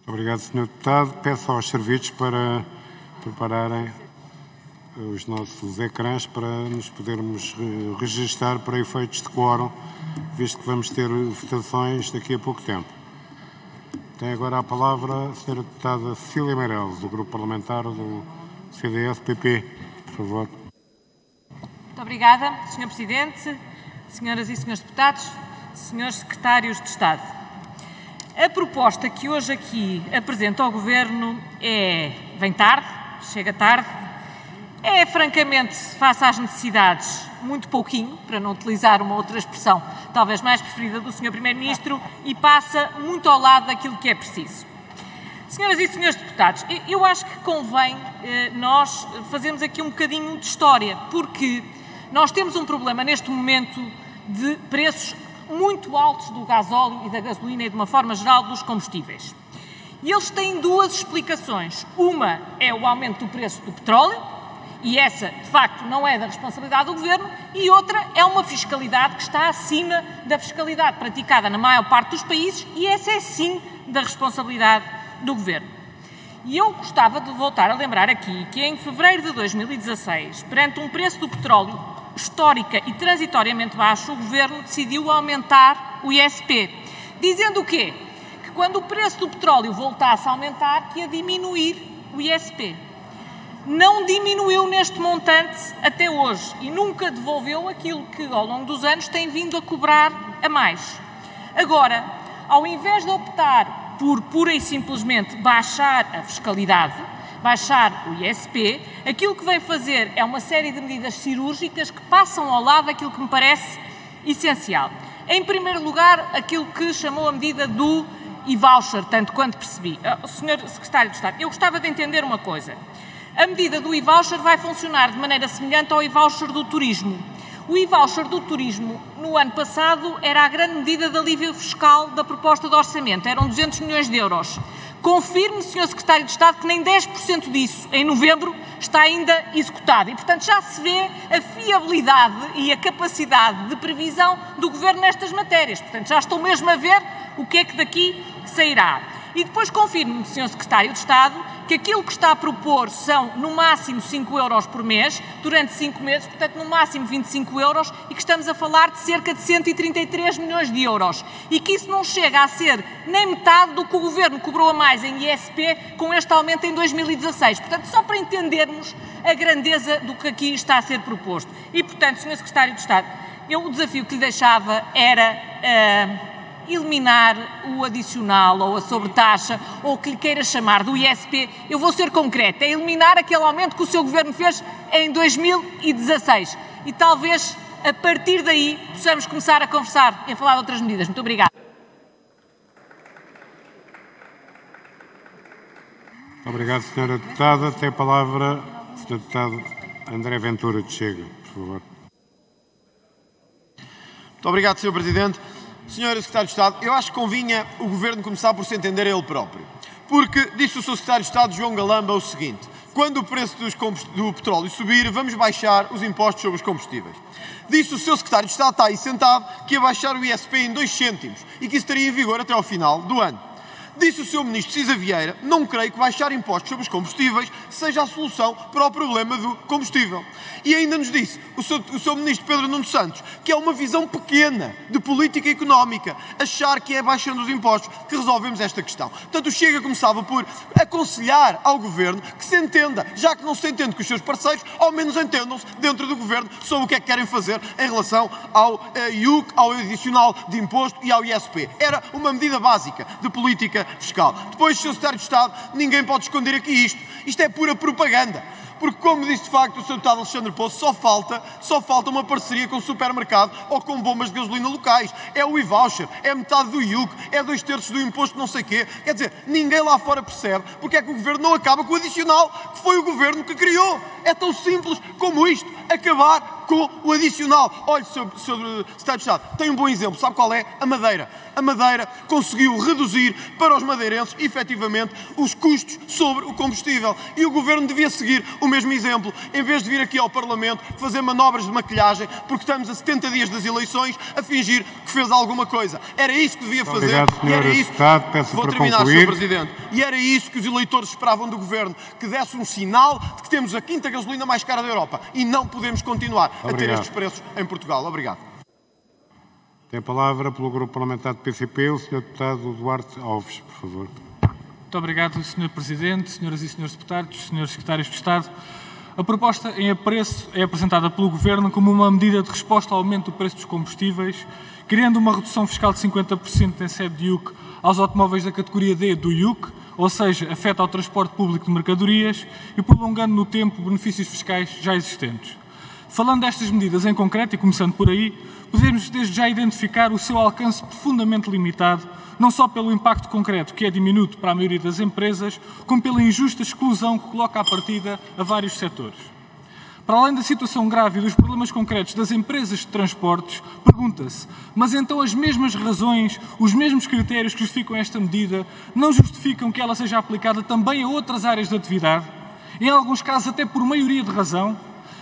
Obrigado, Sr. Deputado. Peço aos serviços para prepararem os nossos ecrãs para nos podermos registar para efeitos de quórum, visto que vamos ter votações daqui a pouco tempo. Tem agora a palavra a Sra. Deputada Cecília Meireles, do Grupo Parlamentar do CDS-PP. Por favor. Muito obrigada, Sr. Presidente, Senhoras e Senhores Deputados, Senhores Secretários de Estado. A proposta que hoje aqui apresenta ao Governo vem tarde, chega tarde, é francamente, face às necessidades, muito pouquinho, para não utilizar uma outra expressão, talvez mais preferida do Sr. Primeiro-Ministro, e passa muito ao lado daquilo que é preciso. Senhoras e Senhores Deputados, eu acho que convém nós fazermos aqui um bocadinho de história, porque nós temos um problema neste momento de preços muito altos do gasóleo e da gasolina e, de uma forma geral, dos combustíveis. E eles têm duas explicações. Uma é o aumento do preço do petróleo, e essa, de facto, não é da responsabilidade do Governo, e outra é uma fiscalidade que está acima da fiscalidade praticada na maior parte dos países, e essa é, sim, da responsabilidade do Governo. E eu gostava de voltar a lembrar aqui que em fevereiro de 2016, perante um preço do petróleo histórica e transitoriamente baixo, o Governo decidiu aumentar o ISP, dizendo o quê? Que quando o preço do petróleo voltasse a aumentar, que ia diminuir o ISP. Não diminuiu neste montante até hoje e nunca devolveu aquilo que, ao longo dos anos, tem vindo a cobrar a mais. Agora, ao invés de optar por pura e simplesmente baixar a fiscalidade, baixar o ISP, aquilo que vem fazer é uma série de medidas cirúrgicas que passam ao lado daquilo que me parece essencial. Em primeiro lugar, aquilo que chamou a medida do e-voucher, tanto quanto percebi. Sr. Secretário de Estado, eu gostava de entender uma coisa. A medida do e-voucher vai funcionar de maneira semelhante ao e-voucher do turismo. O e-voucher do turismo, no ano passado, era a grande medida de alívio fiscal da proposta de orçamento. Eram 200 milhões de euros. Confirme, Sr. Secretário de Estado, que nem 10% disso, em novembro, está ainda executado. E, portanto, já se vê a fiabilidade e a capacidade de previsão do Governo nestas matérias. Portanto, já estou mesmo a ver o que é que daqui sairá. E depois confirme-me, Sr. Secretário de Estado, que aquilo que está a propor são, no máximo, 5 euros por mês, durante 5 meses, portanto, no máximo 25 euros, e que estamos a falar de cerca de 133 milhões de euros. E que isso não chega a ser nem metade do que o Governo cobrou a mais em ISP com este aumento em 2016. Portanto, só para entendermos a grandeza do que aqui está a ser proposto. E, portanto, Sr. Secretário de Estado, o desafio que lhe deixava era eliminar o adicional ou a sobretaxa ou o que lhe queira chamar do ISP. Eu vou ser concreta, é eliminar aquele aumento que o seu Governo fez em 2016 e talvez a partir daí possamos começar a conversar e a falar de outras medidas. Muito obrigada. Obrigado, Sra. Deputada. Tem a palavra o Sr. Deputado André Ventura de Chega, por favor. Muito obrigado, Sr. Presidente. Sr. Secretário de Estado, eu acho que convinha o Governo começar por se entender a ele próprio. Porque disse o Sr. Secretário de Estado, João Galamba, o seguinte: quando o preço do petróleo subir, vamos baixar os impostos sobre os combustíveis. Disse o Sr. Secretário de Estado, está aí sentado, que ia baixar o ISP em 2 cêntimos e que isso estaria em vigor até ao final do ano. Disse o Sr. Ministro Cisa Vieira, não creio que baixar impostos sobre os combustíveis seja a solução para o problema do combustível. E ainda nos disse o Sr. Ministro Pedro Nuno Santos que é uma visão pequena de política económica, achar que é baixando os impostos que resolvemos esta questão. Portanto, o Chega começava por aconselhar ao Governo que se entenda, já que não se entende com os seus parceiros, ao menos entendam-se dentro do Governo sobre o que é que querem fazer em relação ao IUC, ao adicional de imposto e ao ISP. Era uma medida básica de política fiscal. Depois, Sr. Secretário de Estado, ninguém pode esconder aqui isto. Isto é pura propaganda. Porque, como disse de facto o Sr. Deputado Alexandre Poço, só falta uma parceria com o supermercado ou com bombas de gasolina locais. É o e-voucher, é metade do IUC, é 2/3 do imposto não sei quê. Quer dizer, ninguém lá fora percebe porque é que o Governo não acaba com o adicional que foi o Governo que criou. É tão simples como isto, acabar com o adicional. Olha, Sr. Secretário de Estado, tem um bom exemplo. Sabe qual é? A Madeira. A Madeira conseguiu reduzir para os madeirenses, efetivamente, os custos sobre o combustível. E o Governo devia seguir o mesmo exemplo, em vez de vir aqui ao Parlamento fazer manobras de maquilhagem, porque estamos a 70 dias das eleições, a fingir que fez alguma coisa. Era isso que devia fazer. Obrigado, e era isso. Deputado, peço Vou para terminar, concluir. Sr. Presidente. E era isso que os eleitores esperavam do Governo, que desse um sinal de que temos a 5ª gasolina mais cara da Europa. E não podemos continuar a ter estes preços em Portugal. Obrigado. Tem a palavra pelo Grupo Parlamentar do PCP o Sr. Deputado Duarte Alves, por favor. Muito obrigado, Sr. Presidente, Senhoras e Senhores Deputados, Senhores Secretários de Estado. A proposta em apreço é apresentada pelo Governo como uma medida de resposta ao aumento do preço dos combustíveis, criando uma redução fiscal de 50% em sede de IUC aos automóveis da categoria D do IUC, ou seja, afeta ao transporte público de mercadorias e prolongando no tempo benefícios fiscais já existentes. Falando destas medidas em concreto, e começando por aí, podemos desde já identificar o seu alcance profundamente limitado, não só pelo impacto concreto, que é diminuto para a maioria das empresas, como pela injusta exclusão que coloca à partida a vários setores. Para além da situação grave e dos problemas concretos das empresas de transportes, pergunta-se, mas então as mesmas razões, os mesmos critérios que justificam esta medida, não justificam que ela seja aplicada também a outras áreas de atividade? Em alguns casos até por maioria de razão?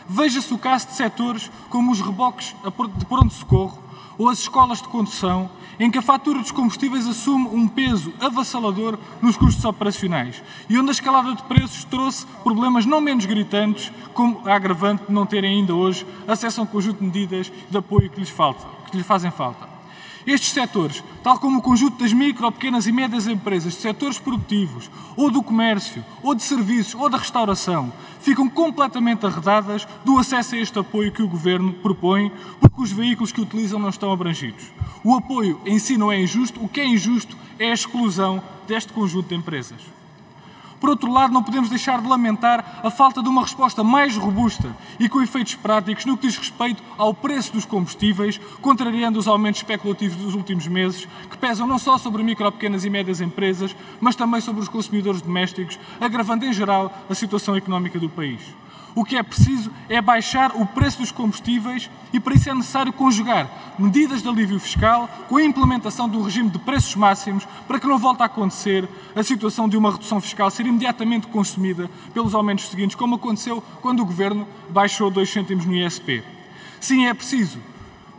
Veja-se o caso de setores como os reboques de pronto-socorro ou as escolas de condução, em que a fatura dos combustíveis assume um peso avassalador nos custos operacionais e onde a escalada de preços trouxe problemas não menos gritantes, como a agravante de não terem ainda hoje acesso a um conjunto de medidas de apoio que lhes fazem falta. Estes setores, tal como o conjunto das micro, pequenas e médias empresas de setores produtivos, ou do comércio, ou de serviços, ou da restauração, ficam completamente arredadas do acesso a este apoio que o Governo propõe, porque os veículos que utilizam não estão abrangidos. O apoio em si não é injusto, o que é injusto é a exclusão deste conjunto de empresas. Por outro lado, não podemos deixar de lamentar a falta de uma resposta mais robusta e com efeitos práticos no que diz respeito ao preço dos combustíveis, contrariando os aumentos especulativos dos últimos meses, que pesam não só sobre micro, pequenas e médias empresas, mas também sobre os consumidores domésticos, agravando em geral a situação económica do país. O que é preciso é baixar o preço dos combustíveis e para isso é necessário conjugar medidas de alívio fiscal com a implementação de um regime de preços máximos para que não volte a acontecer a situação de uma redução fiscal ser imediatamente consumida pelos aumentos seguintes, como aconteceu quando o Governo baixou 2 cêntimos no ISP. Sim, é preciso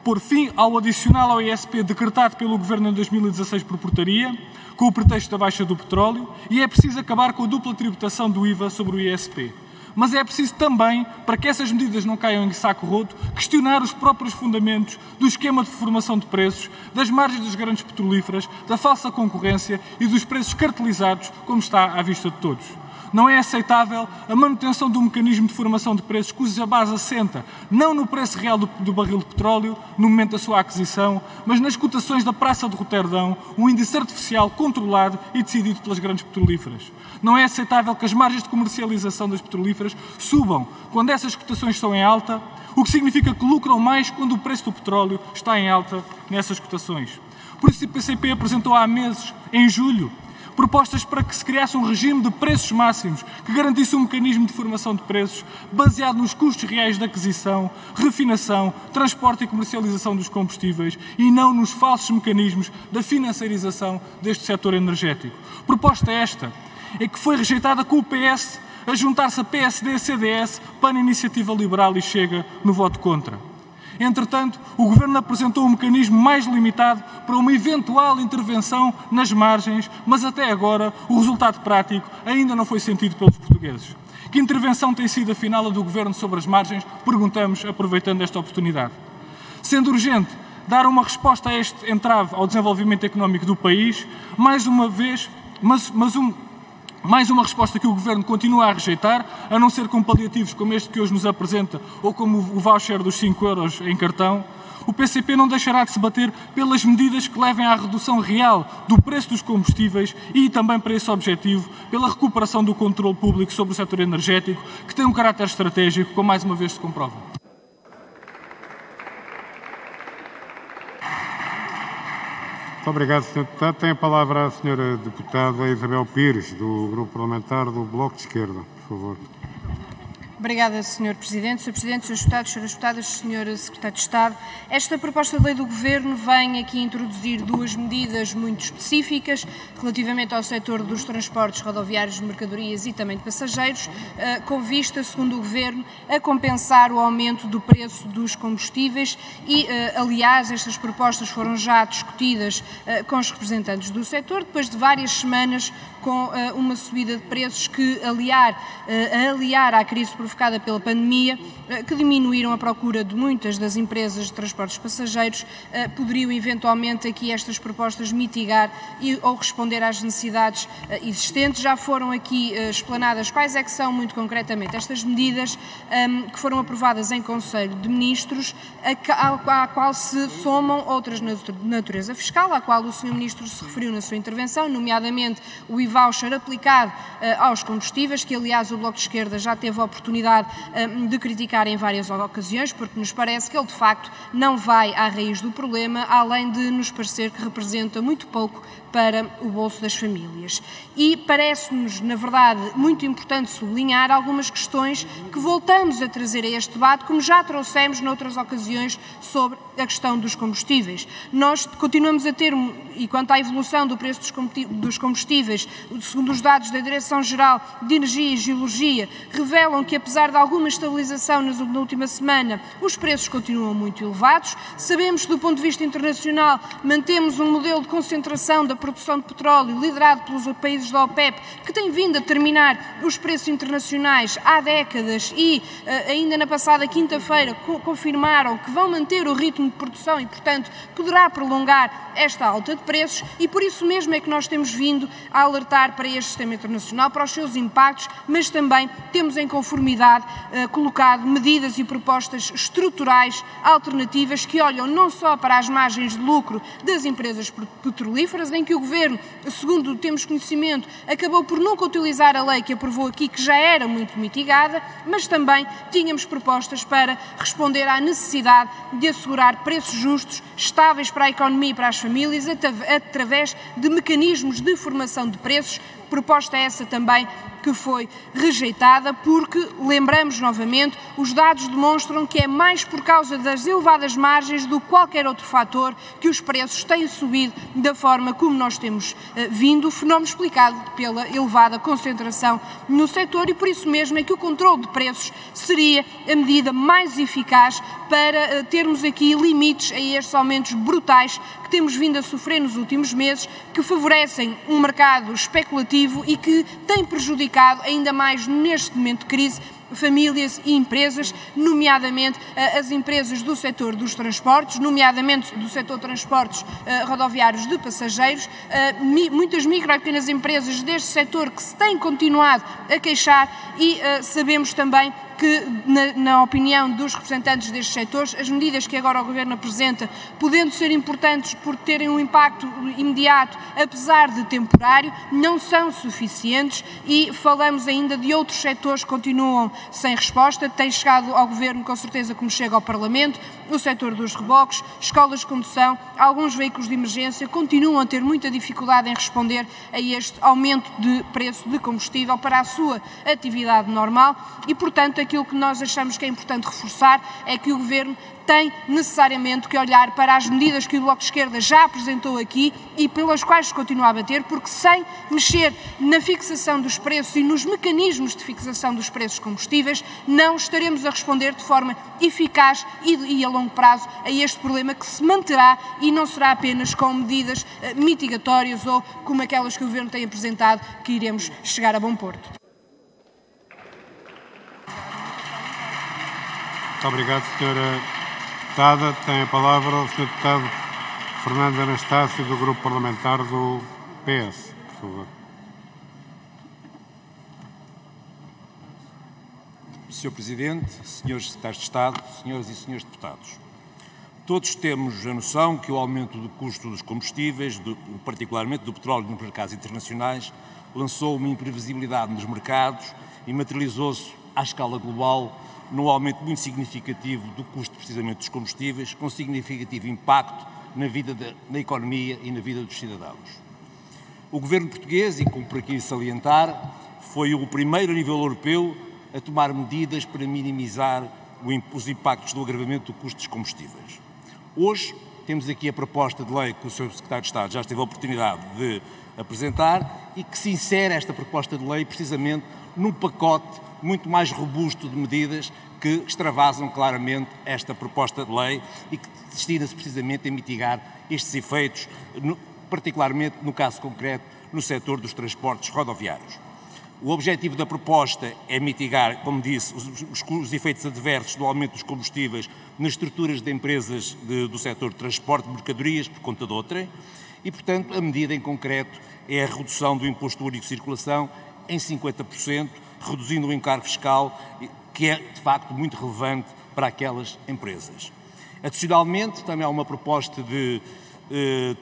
pôr fim ao adicional ao ISP decretado pelo Governo em 2016 por portaria, com o pretexto da baixa do petróleo, e é preciso acabar com a dupla tributação do IVA sobre o ISP. Mas é preciso também, para que essas medidas não caiam em saco roto, questionar os próprios fundamentos do esquema de formação de preços, das margens das grandes petrolíferas, da falsa concorrência e dos preços cartelizados, como está à vista de todos. Não é aceitável a manutenção de um mecanismo de formação de preços cuja base assenta não no preço real do barril de petróleo, no momento da sua aquisição, mas nas cotações da Praça de Roterdão, um índice artificial controlado e decidido pelas grandes petrolíferas. Não é aceitável que as margens de comercialização das petrolíferas subam quando essas cotações estão em alta, o que significa que lucram mais quando o preço do petróleo está em alta nessas cotações. Por isso, o PCP apresentou há meses, em julho, propostas para que se criasse um regime de preços máximos que garantisse um mecanismo de formação de preços baseado nos custos reais de aquisição, refinação, transporte e comercialização dos combustíveis e não nos falsos mecanismos da financiarização deste setor energético. Proposta esta é que foi rejeitada com o PS a juntar-se a PSD, CDS, PAN, Iniciativa Liberal e Chega no voto contra. Entretanto, o Governo apresentou um mecanismo mais limitado para uma eventual intervenção nas margens, mas até agora o resultado prático ainda não foi sentido pelos portugueses. Que intervenção tem sido afinal a do Governo sobre as margens? Perguntamos, aproveitando esta oportunidade. Sendo urgente dar uma resposta a este entrave ao desenvolvimento económico do país, mais uma vez, mais uma resposta que o Governo continua a rejeitar, a não ser com paliativos como este que hoje nos apresenta ou como o voucher dos 5 euros em cartão, o PCP não deixará de se bater pelas medidas que levem à redução real do preço dos combustíveis e também para esse objetivo, pela recuperação do controle público sobre o setor energético, que tem um caráter estratégico, como mais uma vez se comprova. Muito obrigado, Sr. Deputado. Tem a palavra a Sra. Deputada Isabel Pires, do Grupo Parlamentar do Bloco de Esquerda, por favor. Obrigada, Sr. Presidente. Sr. Presidente, Srs. Deputados, Sras. Deputadas, Sr. Secretário de Estado, esta proposta de lei do Governo vem aqui introduzir duas medidas muito específicas relativamente ao setor dos transportes rodoviários de mercadorias e também de passageiros, com vista, segundo o Governo, a compensar o aumento do preço dos combustíveis e, aliás, estas propostas foram já discutidas com os representantes do setor, depois de várias semanas com uma subida de preços que, aliar à crise provocada pela pandemia, que diminuíram a procura de muitas das empresas de transportes passageiros, poderiam eventualmente aqui estas propostas mitigar ou responder às necessidades existentes. Já foram aqui explanadas quais é que são, muito concretamente, estas medidas que foram aprovadas em Conselho de Ministros, à qual se somam outras de natureza fiscal, à qual o Sr. Ministro se referiu na sua intervenção, nomeadamente o e-voucher aplicado aos combustíveis, que aliás o Bloco de Esquerda já teve a oportunidade de criticar em várias ocasiões, porque nos parece que ele de facto não vai à raiz do problema, além de nos parecer que representa muito pouco para o bolso das famílias. E parece-nos, na verdade, muito importante sublinhar algumas questões que voltamos a trazer a este debate, como já trouxemos noutras ocasiões sobre a questão dos combustíveis. Nós continuamos a ter, e quanto à evolução do preço dos combustíveis, segundo os dados da Direção-Geral de Energia e Geologia, revelam que, apesar de alguma estabilização na última semana, os preços continuam muito elevados. Sabemos que, do ponto de vista internacional, mantemos um modelo de concentração da produção de petróleo liderado pelos países da OPEP, que tem vindo a determinar os preços internacionais há décadas e, ainda na passada quinta-feira, confirmaram que vão manter o ritmo de produção e, portanto, poderá prolongar esta alta de preços, e por isso mesmo é que nós temos vindo a alertar para este sistema internacional, para os seus impactos, mas também temos em conformidade autoridade colocado medidas e propostas estruturais alternativas que olham não só para as margens de lucro das empresas petrolíferas, em que o Governo, segundo temos conhecimento, acabou por nunca utilizar a lei que aprovou aqui, que já era muito mitigada, mas também tínhamos propostas para responder à necessidade de assegurar preços justos, estáveis para a economia e para as famílias, através de mecanismos de formação de preços. Proposta essa também que foi rejeitada porque, lembramos novamente, os dados demonstram que é mais por causa das elevadas margens do que qualquer outro fator que os preços têm subido da forma como nós temos vindo, fenómeno explicado pela elevada concentração no setor, e por isso mesmo é que o controle de preços seria a medida mais eficaz para termos aqui limites a estes aumentos brutais que temos vindo a sofrer nos últimos meses, que favorecem um mercado especulativo e que tem prejudicado ainda mais neste momento de crise famílias e empresas, nomeadamente as empresas do setor dos transportes, nomeadamente do setor de transportes rodoviários de passageiros, muitas micro e pequenas empresas deste setor que se têm continuado a queixar e sabemos também que, na opinião dos representantes destes setores, as medidas que agora o Governo apresenta, podendo ser importantes por terem um impacto imediato, apesar de temporário, não são suficientes e falamos ainda de outros setores que continuam sem resposta. Tem chegado ao Governo, com certeza, como chega ao Parlamento, o setor dos reboques, escolas de condução, alguns veículos de emergência continuam a ter muita dificuldade em responder a este aumento de preço de combustível para a sua atividade normal e, portanto, aquilo que nós achamos que é importante reforçar é que o Governo tem necessariamente que olhar para as medidas que o Bloco de Esquerda já apresentou aqui e pelas quais se continua a bater, porque sem mexer na fixação dos preços e nos mecanismos de fixação dos preços combustíveis, não estaremos a responder de forma eficaz e a longo prazo a este problema que se manterá e não será apenas com medidas mitigatórias ou como aquelas que o Governo tem apresentado que iremos chegar a bom porto. Muito obrigado, Sra. Deputada. Tem a palavra o Sr. Deputado Fernando Anastácio, do Grupo Parlamentar do PS, por favor. Sr. Presidente, Srs. Secretários de Estado, Senhoras e Senhores Deputados, todos temos a noção que o aumento do custo dos combustíveis, particularmente do petróleo nos mercados internacionais, lançou uma imprevisibilidade nos mercados e materializou-se à escala global num aumento muito significativo do custo precisamente dos combustíveis, com significativo impacto na economia e na vida dos cidadãos. O governo português, e como por aqui salientar, foi o primeiro a nível europeu a tomar medidas para minimizar os impactos do agravamento do custo dos combustíveis. Hoje temos aqui a proposta de lei que o Sr. Secretário de Estado já teve a oportunidade de apresentar e que se insere esta proposta de lei precisamente num pacote muito mais robusto de medidas que extravasam claramente esta proposta de lei e que destina-se precisamente a mitigar estes efeitos, particularmente no caso concreto no setor dos transportes rodoviários. O objetivo da proposta é mitigar, como disse, os efeitos adversos do aumento dos combustíveis nas estruturas de empresas do setor de transporte de mercadorias por conta de outrem e, portanto, a medida em concreto é a redução do imposto único de circulação em 50%, reduzindo o encargo fiscal, que é, de facto, muito relevante para aquelas empresas. Adicionalmente, também há uma proposta de,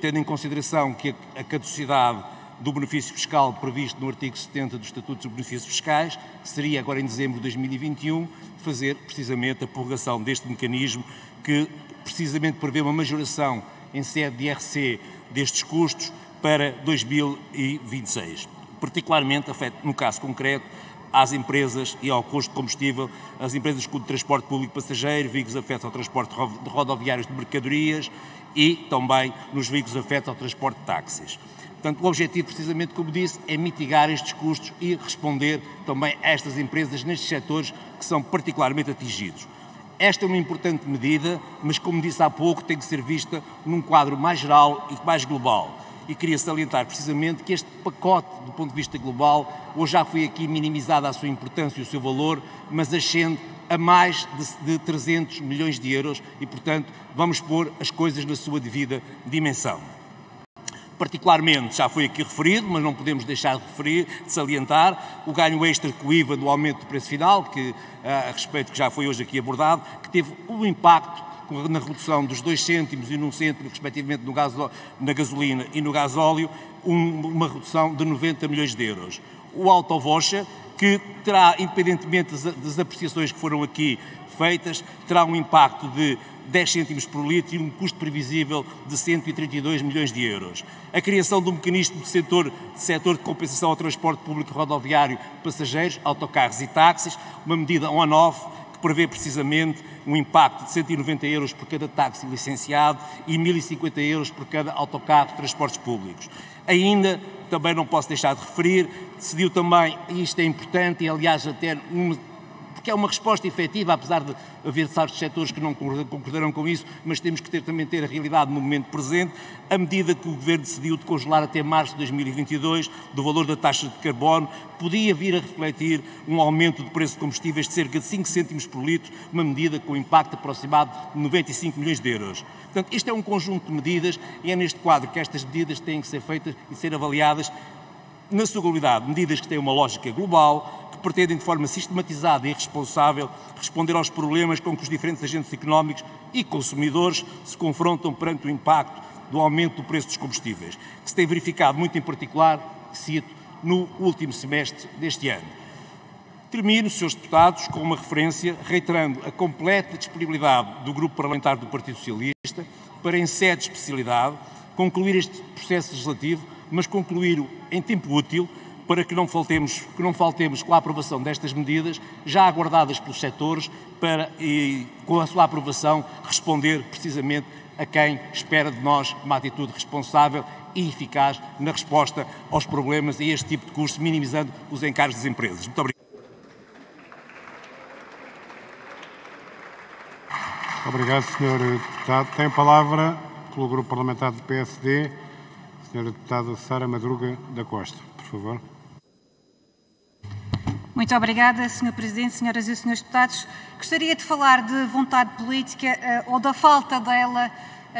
tendo em consideração que a caducidade do benefício fiscal previsto no artigo 70 do Estatuto dos Benefícios Fiscais seria agora em dezembro de 2021, fazer precisamente a prorrogação deste mecanismo que precisamente prevê uma majoração em sede de IRC destes custos para 2026. Particularmente afeta, no caso concreto, às empresas e ao custo de combustível, as empresas de transporte público passageiro, veículos afetos ao transporte de rodoviários de mercadorias e também nos veículos afetos ao transporte de táxis. Portanto, o objetivo, precisamente como disse, é mitigar estes custos e responder também a estas empresas nestes setores que são particularmente atingidos. Esta é uma importante medida, mas como disse há pouco, tem que ser vista num quadro mais geral e mais global. E queria salientar precisamente que este pacote, do ponto de vista global, hoje já foi aqui minimizada a sua importância e o seu valor, mas ascende a mais de 300 milhões de euros e, portanto, vamos pôr as coisas na sua devida dimensão. Particularmente, já foi aqui referido, mas não podemos deixar de referir, de salientar, o ganho extra com o IVA do aumento do preço final, que, a respeito que já foi hoje aqui abordado, que teve um impacto na redução dos 2 cêntimos e 1 cêntimo, respectivamente, na gasolina e no gasóleo, uma redução de 90 milhões de euros. O autovoucher, que terá, independentemente das apreciações que foram aqui feitas, terá um impacto de 10 cêntimos por litro e um custo previsível de 132 milhões de euros. A criação de um mecanismo de setor de compensação ao transporte público rodoviário, passageiros, autocarros e táxis, uma medida on-off que prevê precisamente um impacto de 190 euros por cada táxi licenciado e 1.050 euros por cada autocarro de transportes públicos. Ainda, também não posso deixar de referir, decidiu também, e isto é importante, e aliás até porque é uma resposta efetiva, apesar de haver certos setores que não concordarão com isso, mas temos que também ter a realidade no momento presente, a medida que o Governo decidiu de congelar até março de 2022 do valor da taxa de carbono, podia vir a refletir um aumento de preço de combustíveis de cerca de 5 cêntimos por litro, uma medida com impacto aproximado de 95 milhões de euros. Portanto, este é um conjunto de medidas e é neste quadro que estas medidas têm que ser feitas e ser avaliadas na sua globalidade, medidas que têm uma lógica global, que pretendem de forma sistematizada e responsável responder aos problemas com que os diferentes agentes económicos e consumidores se confrontam perante o impacto do aumento do preço dos combustíveis, que se tem verificado muito em particular, cito, no último semestre deste ano. Termino, Srs. Deputados, com uma referência, reiterando a completa disponibilidade do Grupo Parlamentar do Partido Socialista para, em sede de especialidade, concluir este processo legislativo, mas concluí-lo em tempo útil, para que não faltemos com a aprovação destas medidas, já aguardadas pelos setores, para, e com a sua aprovação, responder precisamente a quem espera de nós uma atitude responsável e eficaz na resposta aos problemas e a este tipo de custos, minimizando os encargos das empresas. Muito obrigado. Obrigado, Sr. Deputado. Tem a palavra, pelo Grupo Parlamentar do PSD, a Sra. Deputada Sara Madruga da Costa. Por favor. Muito obrigada, Sr. Presidente, Senhoras e Srs. Deputados. Gostaria de falar de vontade política ou da falta dela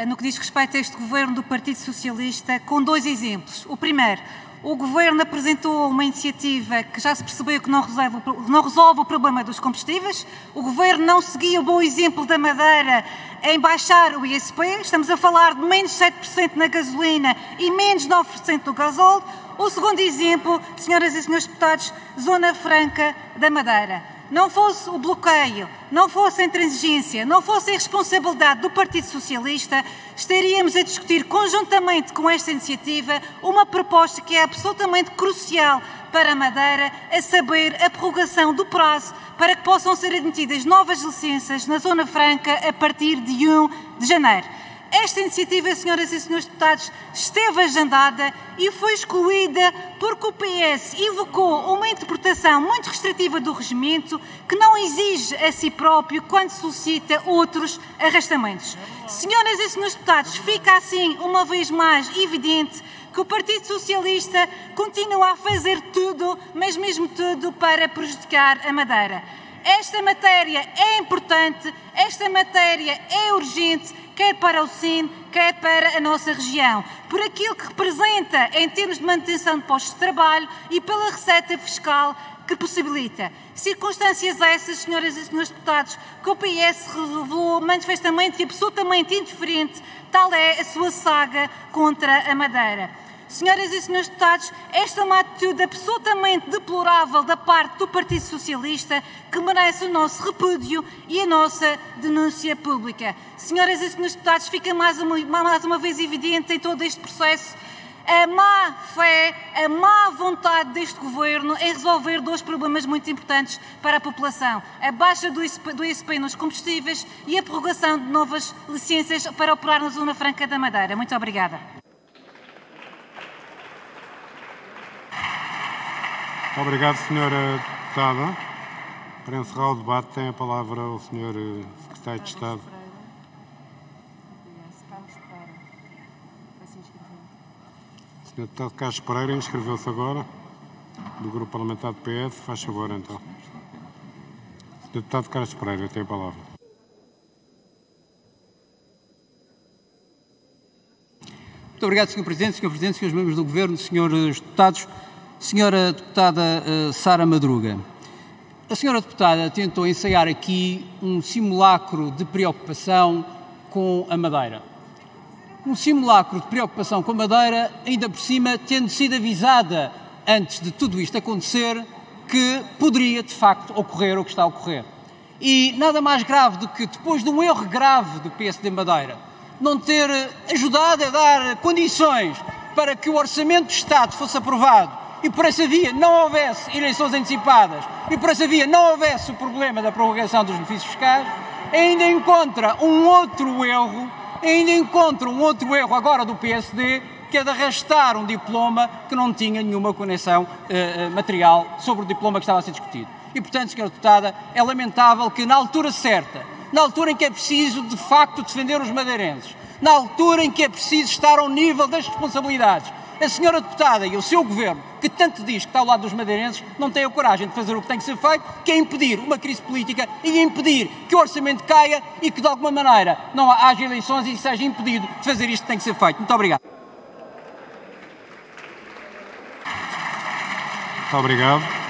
no que diz respeito a este Governo do Partido Socialista, com 2 exemplos. O primeiro, o Governo apresentou uma iniciativa que já se percebeu que não resolve o problema dos combustíveis. O Governo não seguia o bom exemplo da Madeira em baixar o ISP. Estamos a falar de menos 7% na gasolina e menos 9% no gasóleo. O segundo exemplo, senhoras e senhores deputados, Zona Franca da Madeira. Não fosse o bloqueio, não fosse a intransigência, não fosse a irresponsabilidade do Partido Socialista, estaríamos a discutir conjuntamente com esta iniciativa uma proposta que é absolutamente crucial para a Madeira, a saber, a prorrogação do prazo para que possam ser admitidas novas licenças na Zona Franca a partir de 1 de janeiro. Esta iniciativa, senhoras e senhores deputados, esteve agendada e foi excluída porque o PS invocou uma interpretação muito restritiva do regimento que não exige a si próprio quando solicita outros arrastamentos. Senhoras e senhores deputados, fica assim uma vez mais evidente que o Partido Socialista continua a fazer tudo, mas mesmo tudo, para prejudicar a Madeira. Esta matéria é importante, esta matéria é urgente, quer para o SIN, quer para a nossa região, por aquilo que representa em termos de manutenção de postos de trabalho e pela receita fiscal que possibilita. Circunstâncias essas, senhoras e senhores deputados, que o PS revelou manifestamente e absolutamente indiferente, tal é a sua saga contra a Madeira. Senhoras e senhores deputados, esta é uma atitude absolutamente deplorável da parte do Partido Socialista que merece o nosso repúdio e a nossa denúncia pública. Senhoras e senhores deputados, fica mais uma vez evidente em todo este processo a má fé, a má vontade deste Governo em resolver 2 problemas muito importantes para a população: a baixa do ISP nos combustíveis e a prorrogação de novas licenças para operar na Zona Franca da Madeira. Muito obrigada. Obrigado, Sra. Deputada. Para encerrar o debate, tem a palavra o Sr. Secretário de Estado. O Sr. Deputado Carlos Pereira inscreveu-se agora, do Grupo Parlamentar do PS. Faz favor, então. O Sr. Deputado Carlos Pereira tem a palavra. Muito obrigado, Sr. Presidente, Srs. Membros do Governo, Srs. Deputados. Sra. Deputada Sara Madruga, a Sra. Deputada tentou ensaiar aqui um simulacro de preocupação com a Madeira. Um simulacro de preocupação com a Madeira, ainda por cima, tendo sido avisada antes de tudo isto acontecer, que poderia, de facto, ocorrer o que está a ocorrer. E nada mais grave do que, depois de um erro grave do PSD Madeira, não ter ajudado a dar condições para que o Orçamento de Estado fosse aprovado e por essa via não houvesse eleições antecipadas e por essa via não houvesse o problema da prorrogação dos benefícios fiscais, ainda encontra um outro erro agora do PSD, que é de arrastar um diploma que não tinha nenhuma conexão material sobre o diploma que estava a ser discutido. E, portanto, Sra. Deputada, é lamentável que na altura certa, na altura em que é preciso, de facto, defender os madeirenses, na altura em que é preciso estar ao nível das responsabilidades, a Sra. Deputada e o seu Governo, que tanto diz que está ao lado dos madeirenses, não têm a coragem de fazer o que tem que ser feito, que é impedir uma crise política e impedir que o orçamento caia e que, de alguma maneira, não haja eleições e seja impedido de fazer isto que tem que ser feito. Muito obrigado. Muito obrigado.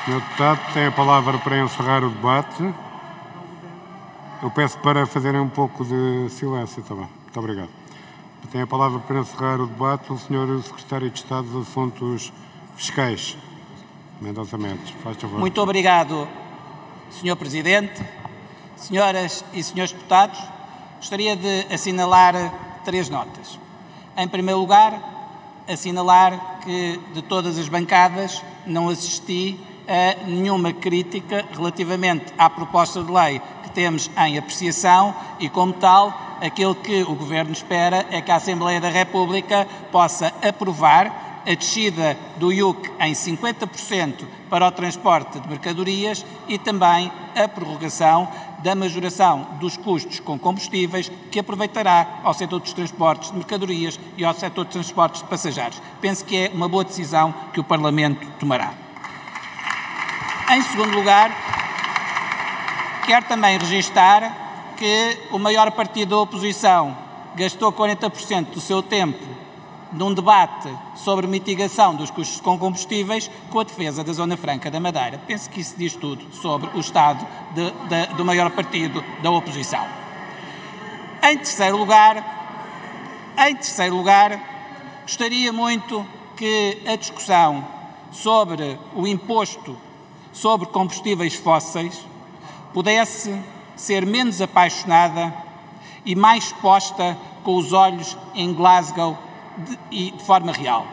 Sr. Deputado, tem a palavra para encerrar o debate. Eu peço para fazerem um pouco de silêncio também. Muito obrigado. Tem a palavra para encerrar o debate o Sr. Secretário de Estado dos Assuntos Fiscais. Mendonça Mendes, faz favor. Muito obrigado, Sr. Presidente. Senhoras e Srs. Deputados, gostaria de assinalar 3 notas. Em primeiro lugar, assinalar que de todas as bancadas não assisti a nenhuma crítica relativamente à proposta de lei que temos em apreciação e, como tal, aquilo que o Governo espera é que a Assembleia da República possa aprovar a descida do IUC em 50% para o transporte de mercadorias e também a prorrogação da majoração dos custos com combustíveis, que aproveitará ao setor dos transportes de mercadorias e ao setor de transportes de passageiros. Penso que é uma boa decisão que o Parlamento tomará. Em segundo lugar, quero também registar que o maior partido da oposição gastou 40% do seu tempo num debate sobre mitigação dos custos com combustíveis com a defesa da Zona Franca da Madeira. Penso que isso diz tudo sobre o estado do maior partido da oposição. Em terceiro lugar, gostaria muito que a discussão sobre o imposto sobre combustíveis fósseis pudesse ser menos apaixonada e mais posta com os olhos em Glasgow e de forma real.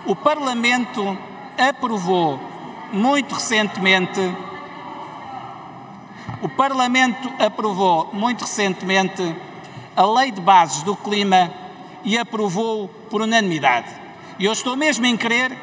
O Parlamento aprovou muito recentemente a Lei de Bases do Clima e aprovou por unanimidade. E eu estou mesmo em crer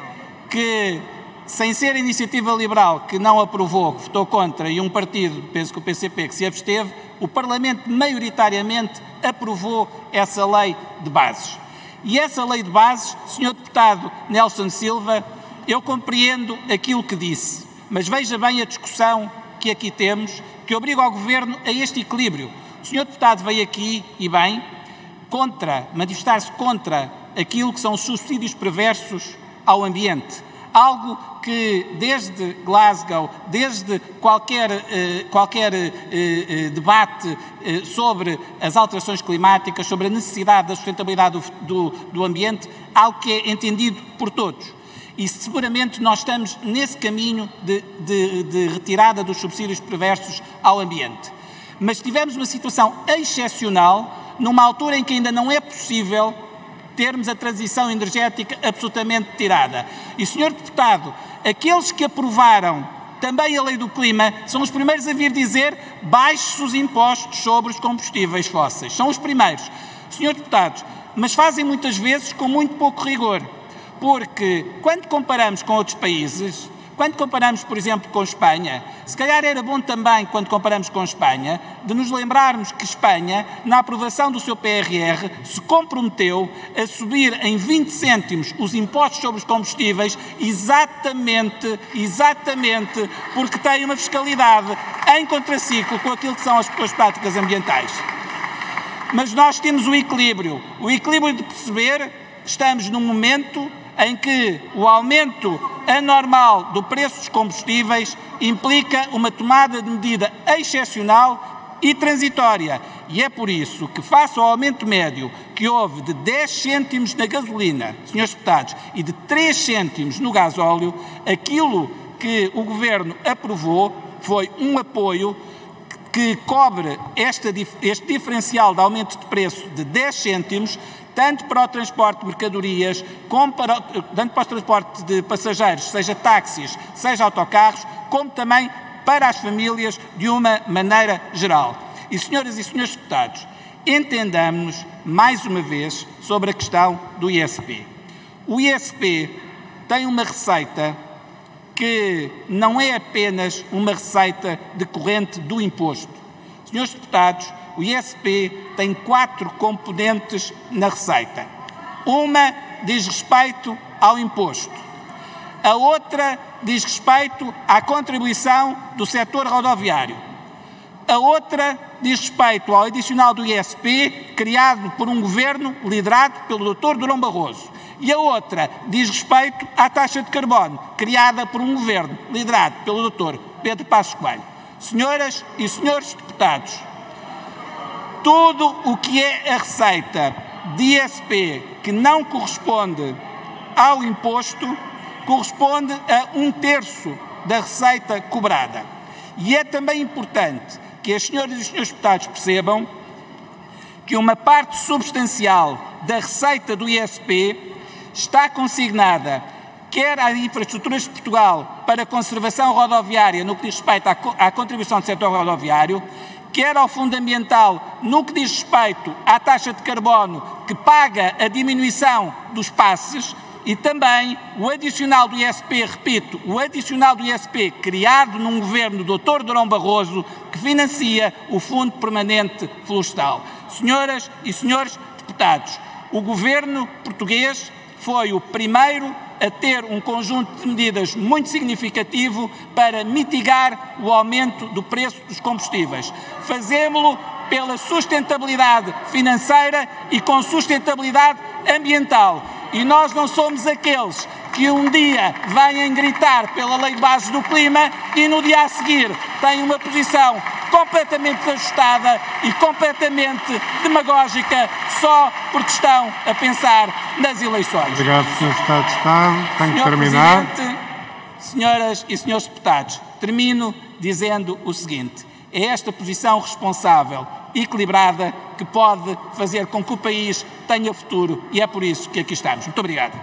que, sem ser a Iniciativa Liberal que não aprovou, que votou contra, e um partido, penso que o PCP, que se absteve, o Parlamento maioritariamente aprovou essa lei de bases. E essa lei de bases, Sr. Deputado Nelson Silva, eu compreendo aquilo que disse, mas veja bem a discussão que aqui temos, que obriga o Governo a este equilíbrio. O Sr. Deputado veio aqui, e bem, manifestar-se contra aquilo que são os subsídios perversos ao ambiente. Algo que desde Glasgow, desde qualquer debate sobre as alterações climáticas, sobre a necessidade da sustentabilidade do ambiente, algo que é entendido por todos. E seguramente nós estamos nesse caminho de retirada dos subsídios perversos ao ambiente. Mas tivemos uma situação excepcional, numa altura em que ainda não é possível termos a transição energética absolutamente tirada. E, Sr. Deputado, aqueles que aprovaram também a Lei do Clima são os primeiros a vir dizer baixe os impostos sobre os combustíveis fósseis. São os primeiros. Sr. Deputados, mas fazem muitas vezes com muito pouco rigor, porque quando comparamos com outros países, quando comparamos, por exemplo, com Espanha, se calhar era bom também, quando comparamos com Espanha, de nos lembrarmos que Espanha, na aprovação do seu PRR, se comprometeu a subir em 20 cêntimos os impostos sobre os combustíveis, exatamente porque tem uma fiscalidade em contraciclo com aquilo que são as práticas ambientais. Mas nós temos o equilíbrio de perceber que estamos num momento em que o aumento anormal do preço dos combustíveis implica uma tomada de medida excepcional e transitória. E é por isso que, face ao aumento médio que houve de 10 cêntimos na gasolina, senhores deputados, e de 3 cêntimos no gasóleo, aquilo que o Governo aprovou foi um apoio que cobre este diferencial de aumento de preço de 10 cêntimos, tanto para o transporte de mercadorias, como tanto para o transporte de passageiros, seja táxis, seja autocarros, como também para as famílias de uma maneira geral. E, senhoras e senhores deputados, entendamos-nos mais uma vez sobre a questão do ISP. O ISP tem uma receita que não é apenas uma receita decorrente do imposto. Senhores deputados, o ISP tem 4 componentes na receita. Uma diz respeito ao imposto. A outra diz respeito à contribuição do setor rodoviário. A outra diz respeito ao adicional do ISP, criado por um governo liderado pelo Dr. Durão Barroso. E a outra diz respeito à taxa de carbono, criada por um governo liderado pelo Dr. Pedro Passos Coelho. Senhoras e senhores deputados, tudo o que é a receita de ISP que não corresponde ao imposto corresponde a 1/3 da receita cobrada. E é também importante que as senhoras e os senhores deputados percebam que uma parte substancial da receita do ISP está consignada quer às infraestruturas de Portugal para a conservação rodoviária no que diz respeito à contribuição do setor rodoviário, quer ao fundamental no que diz respeito à taxa de carbono que paga a diminuição dos passes, e também o adicional do ISP, repito, o adicional do ISP criado num governo do Dr. Durão Barroso, que financia o Fundo Permanente Florestal. Senhoras e senhores deputados, o governo português foi o primeiro a ter um conjunto de medidas muito significativo para mitigar o aumento do preço dos combustíveis. Fazemo-lo pela sustentabilidade financeira e com sustentabilidade ambiental. E nós não somos aqueles que um dia venham gritar pela lei de base do clima e no dia a seguir têm uma posição completamente desajustada e completamente demagógica só porque estão a pensar nas eleições. Obrigado, Sr. Deputado de Estado. Tenho que terminar. Presidente, senhoras e senhores deputados, termino dizendo o seguinte: é esta posição responsável, equilibrada, que pode fazer com que o país tenha futuro, e é por isso que aqui estamos. Muito obrigado.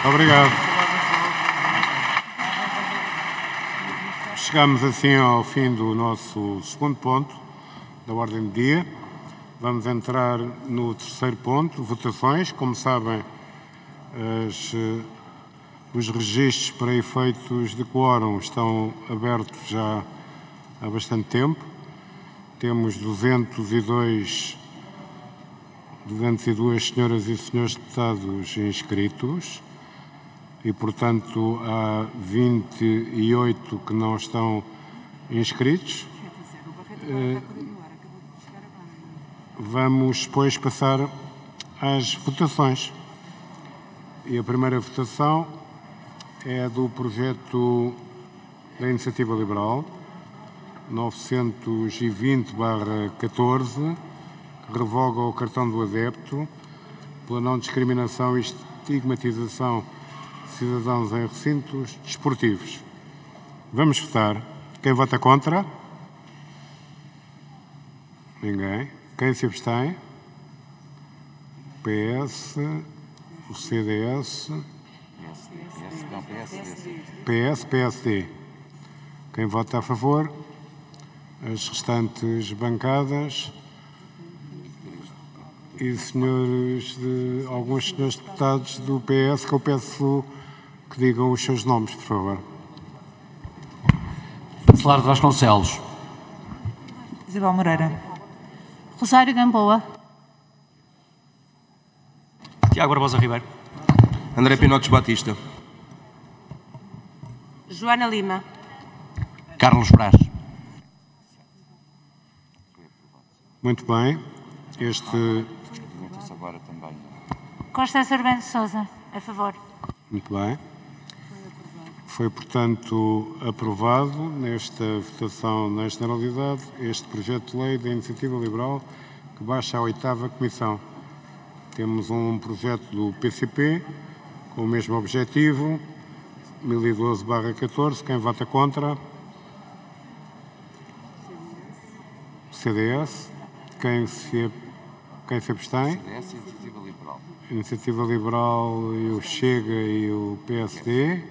Obrigado. Chegamos assim ao fim do nosso segundo ponto da ordem do dia. Vamos entrar no terceiro ponto, votações. Como sabem, os registros para efeitos de quórum estão abertos já há bastante tempo. Temos 202 senhoras e senhores deputados inscritos e, portanto, há 28 que não estão inscritos. Vamos, depois, passar às votações. E a primeira votação é do projeto da Iniciativa Liberal 920/14, que revoga o cartão do adepto pela não discriminação e estigmatização de cidadãos em recintos desportivos. Vamos votar. Quem vota contra? Ninguém. Quem se abstém? PS, o CDS, PSD. Quem vota a favor? As restantes bancadas e alguns senhores deputados do PS, que eu peço que digam os seus nomes, por favor. Celar de Vasconcelos. Isabel Moreira. Rosário Gamboa. Tiago Barbosa Ribeiro. André Pinotes Batista. Joana Lima. Carlos Brás. Muito bem. Constância Urbano de Sousa, a favor. Muito bem. Foi, portanto, aprovado nesta votação na generalidade este projeto de lei da Iniciativa Liberal que baixa à 8ª Comissão. Temos um projeto do PCP com o mesmo objetivo, 1012/14. Quem vota contra? CDS. Quem se abstém? CDS e Iniciativa Liberal. Iniciativa Liberal e o Chega e o PSD.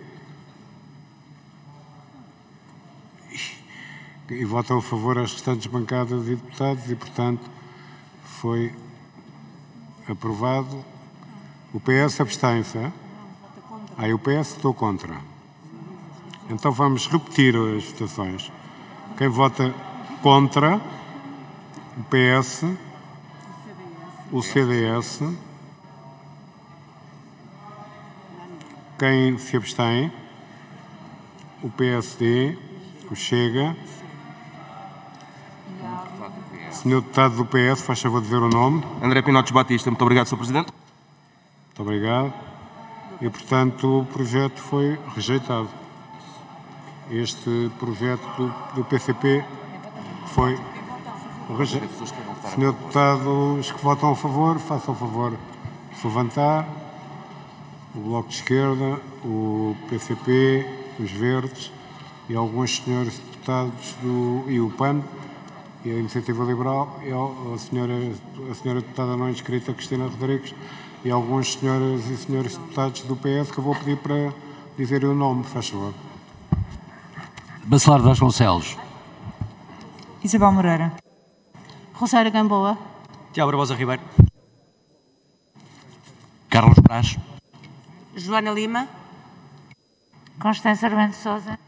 E votam a favor as restantes bancadas e deputados e, portanto, foi aprovado. O PS abstém-se. O PS estou contra. Então vamos repetir as votações. Quem vota contra? O PS, o CDS. Quem se abstém? O PSD, o Chega. Senhor Deputado do PS, faz favor de dizer o nome. André Pinotes Batista. Muito obrigado, Sr. Presidente. Muito obrigado. E, portanto, o projeto foi rejeitado. Este projeto do PCP foi rejeitado. Senhor Deputado, os que votam a favor, façam o favor de se levantar. O Bloco de Esquerda, o PCP, os Verdes e alguns senhores deputados e o PAN e a Iniciativa Liberal e a senhora deputada não inscrita Cristina Rodrigues e alguns senhoras e senhores deputados do PS que eu vou pedir para dizerem o nome, faz favor. Bacelar Vasconcelos. Isabel Moreira. Rosário Gamboa. Tiago Barbosa Ribeiro. Carlos Braz. Joana Lima. Constância Urbano de Sousa.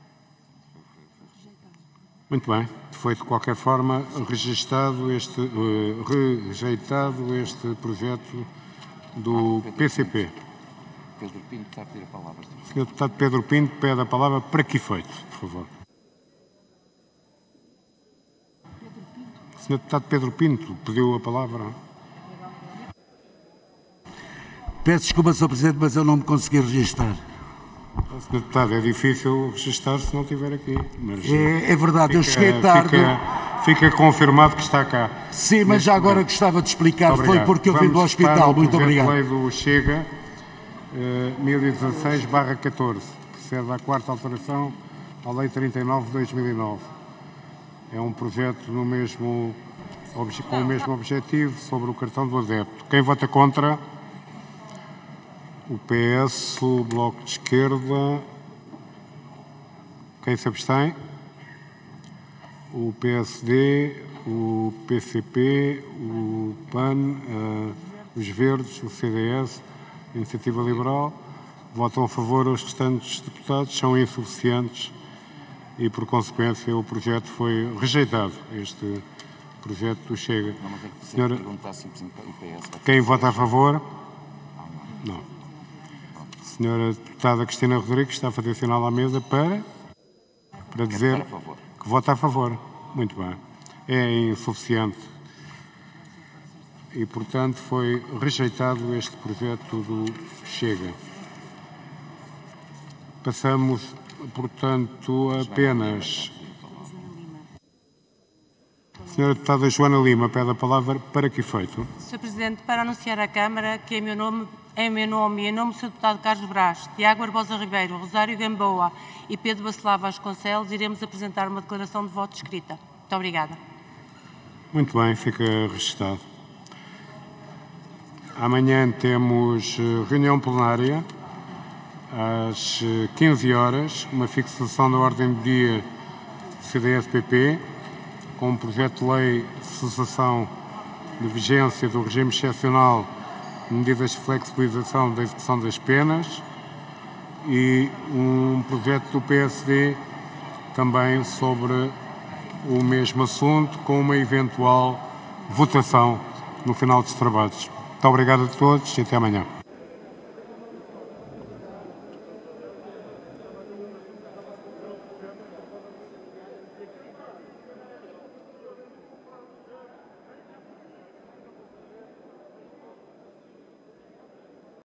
Muito bem. Foi, de qualquer forma, rejeitado este projeto do PCP. Pedro Pinto está a pedir a palavra. Senhor Deputado Pedro Pinto pede a palavra para que efeito, por favor. Senhor Deputado Pedro Pinto pediu a palavra. Peço desculpa, Sr. Presidente, mas eu não me consegui registrar. Senhor Deputado, é difícil registrar se não estiver aqui. Mas é verdade, eu cheguei tarde. Fica confirmado que está cá. Sim, mas já agora gostava de explicar. Foi porque eu vim do hospital. Muito obrigado. Vamos para o projeto de lei do Chega, 1016/14. Procede à 4ª alteração à Lei 39 de 2009. É um projeto com o mesmo objetivo sobre o cartão do adepto. Quem vota contra? O PS, o Bloco de Esquerda. Quem se abstém? O PSD, o PCP, o PAN, os Verdes, o CDS, a Iniciativa Liberal. Votam a favor os restantes deputados, são insuficientes e, por consequência, o projeto foi rejeitado. Este projeto do Chega. Senhora, quem vota a favor? Não. Senhora Deputada Cristina Rodrigues está a fazer sinal à mesa para dizer que vota a favor. Muito bem. É insuficiente. E, portanto, foi rejeitado este projeto do Chega. Passamos, portanto, apenas... Senhora Deputada Joana Lima pede a palavra para que efeito? Sr. Presidente, para anunciar à Câmara que em meu nome e em nome do Sr. Deputado Carlos Braz, Tiago Barbosa Ribeiro, Rosário Gamboa e Pedro Bacelar Vasconcelos, iremos apresentar uma declaração de voto escrita. Muito obrigada. Muito bem, fica registado. Amanhã temos reunião plenária às 15 horas, uma fixação da ordem do dia do CDS-PP, com um projeto de lei de cessação de vigência do regime excepcional de medidas de flexibilização da execução das penas e um projeto do PSD também sobre o mesmo assunto, com uma eventual votação no final dos trabalhos. Muito obrigado a todos e até amanhã.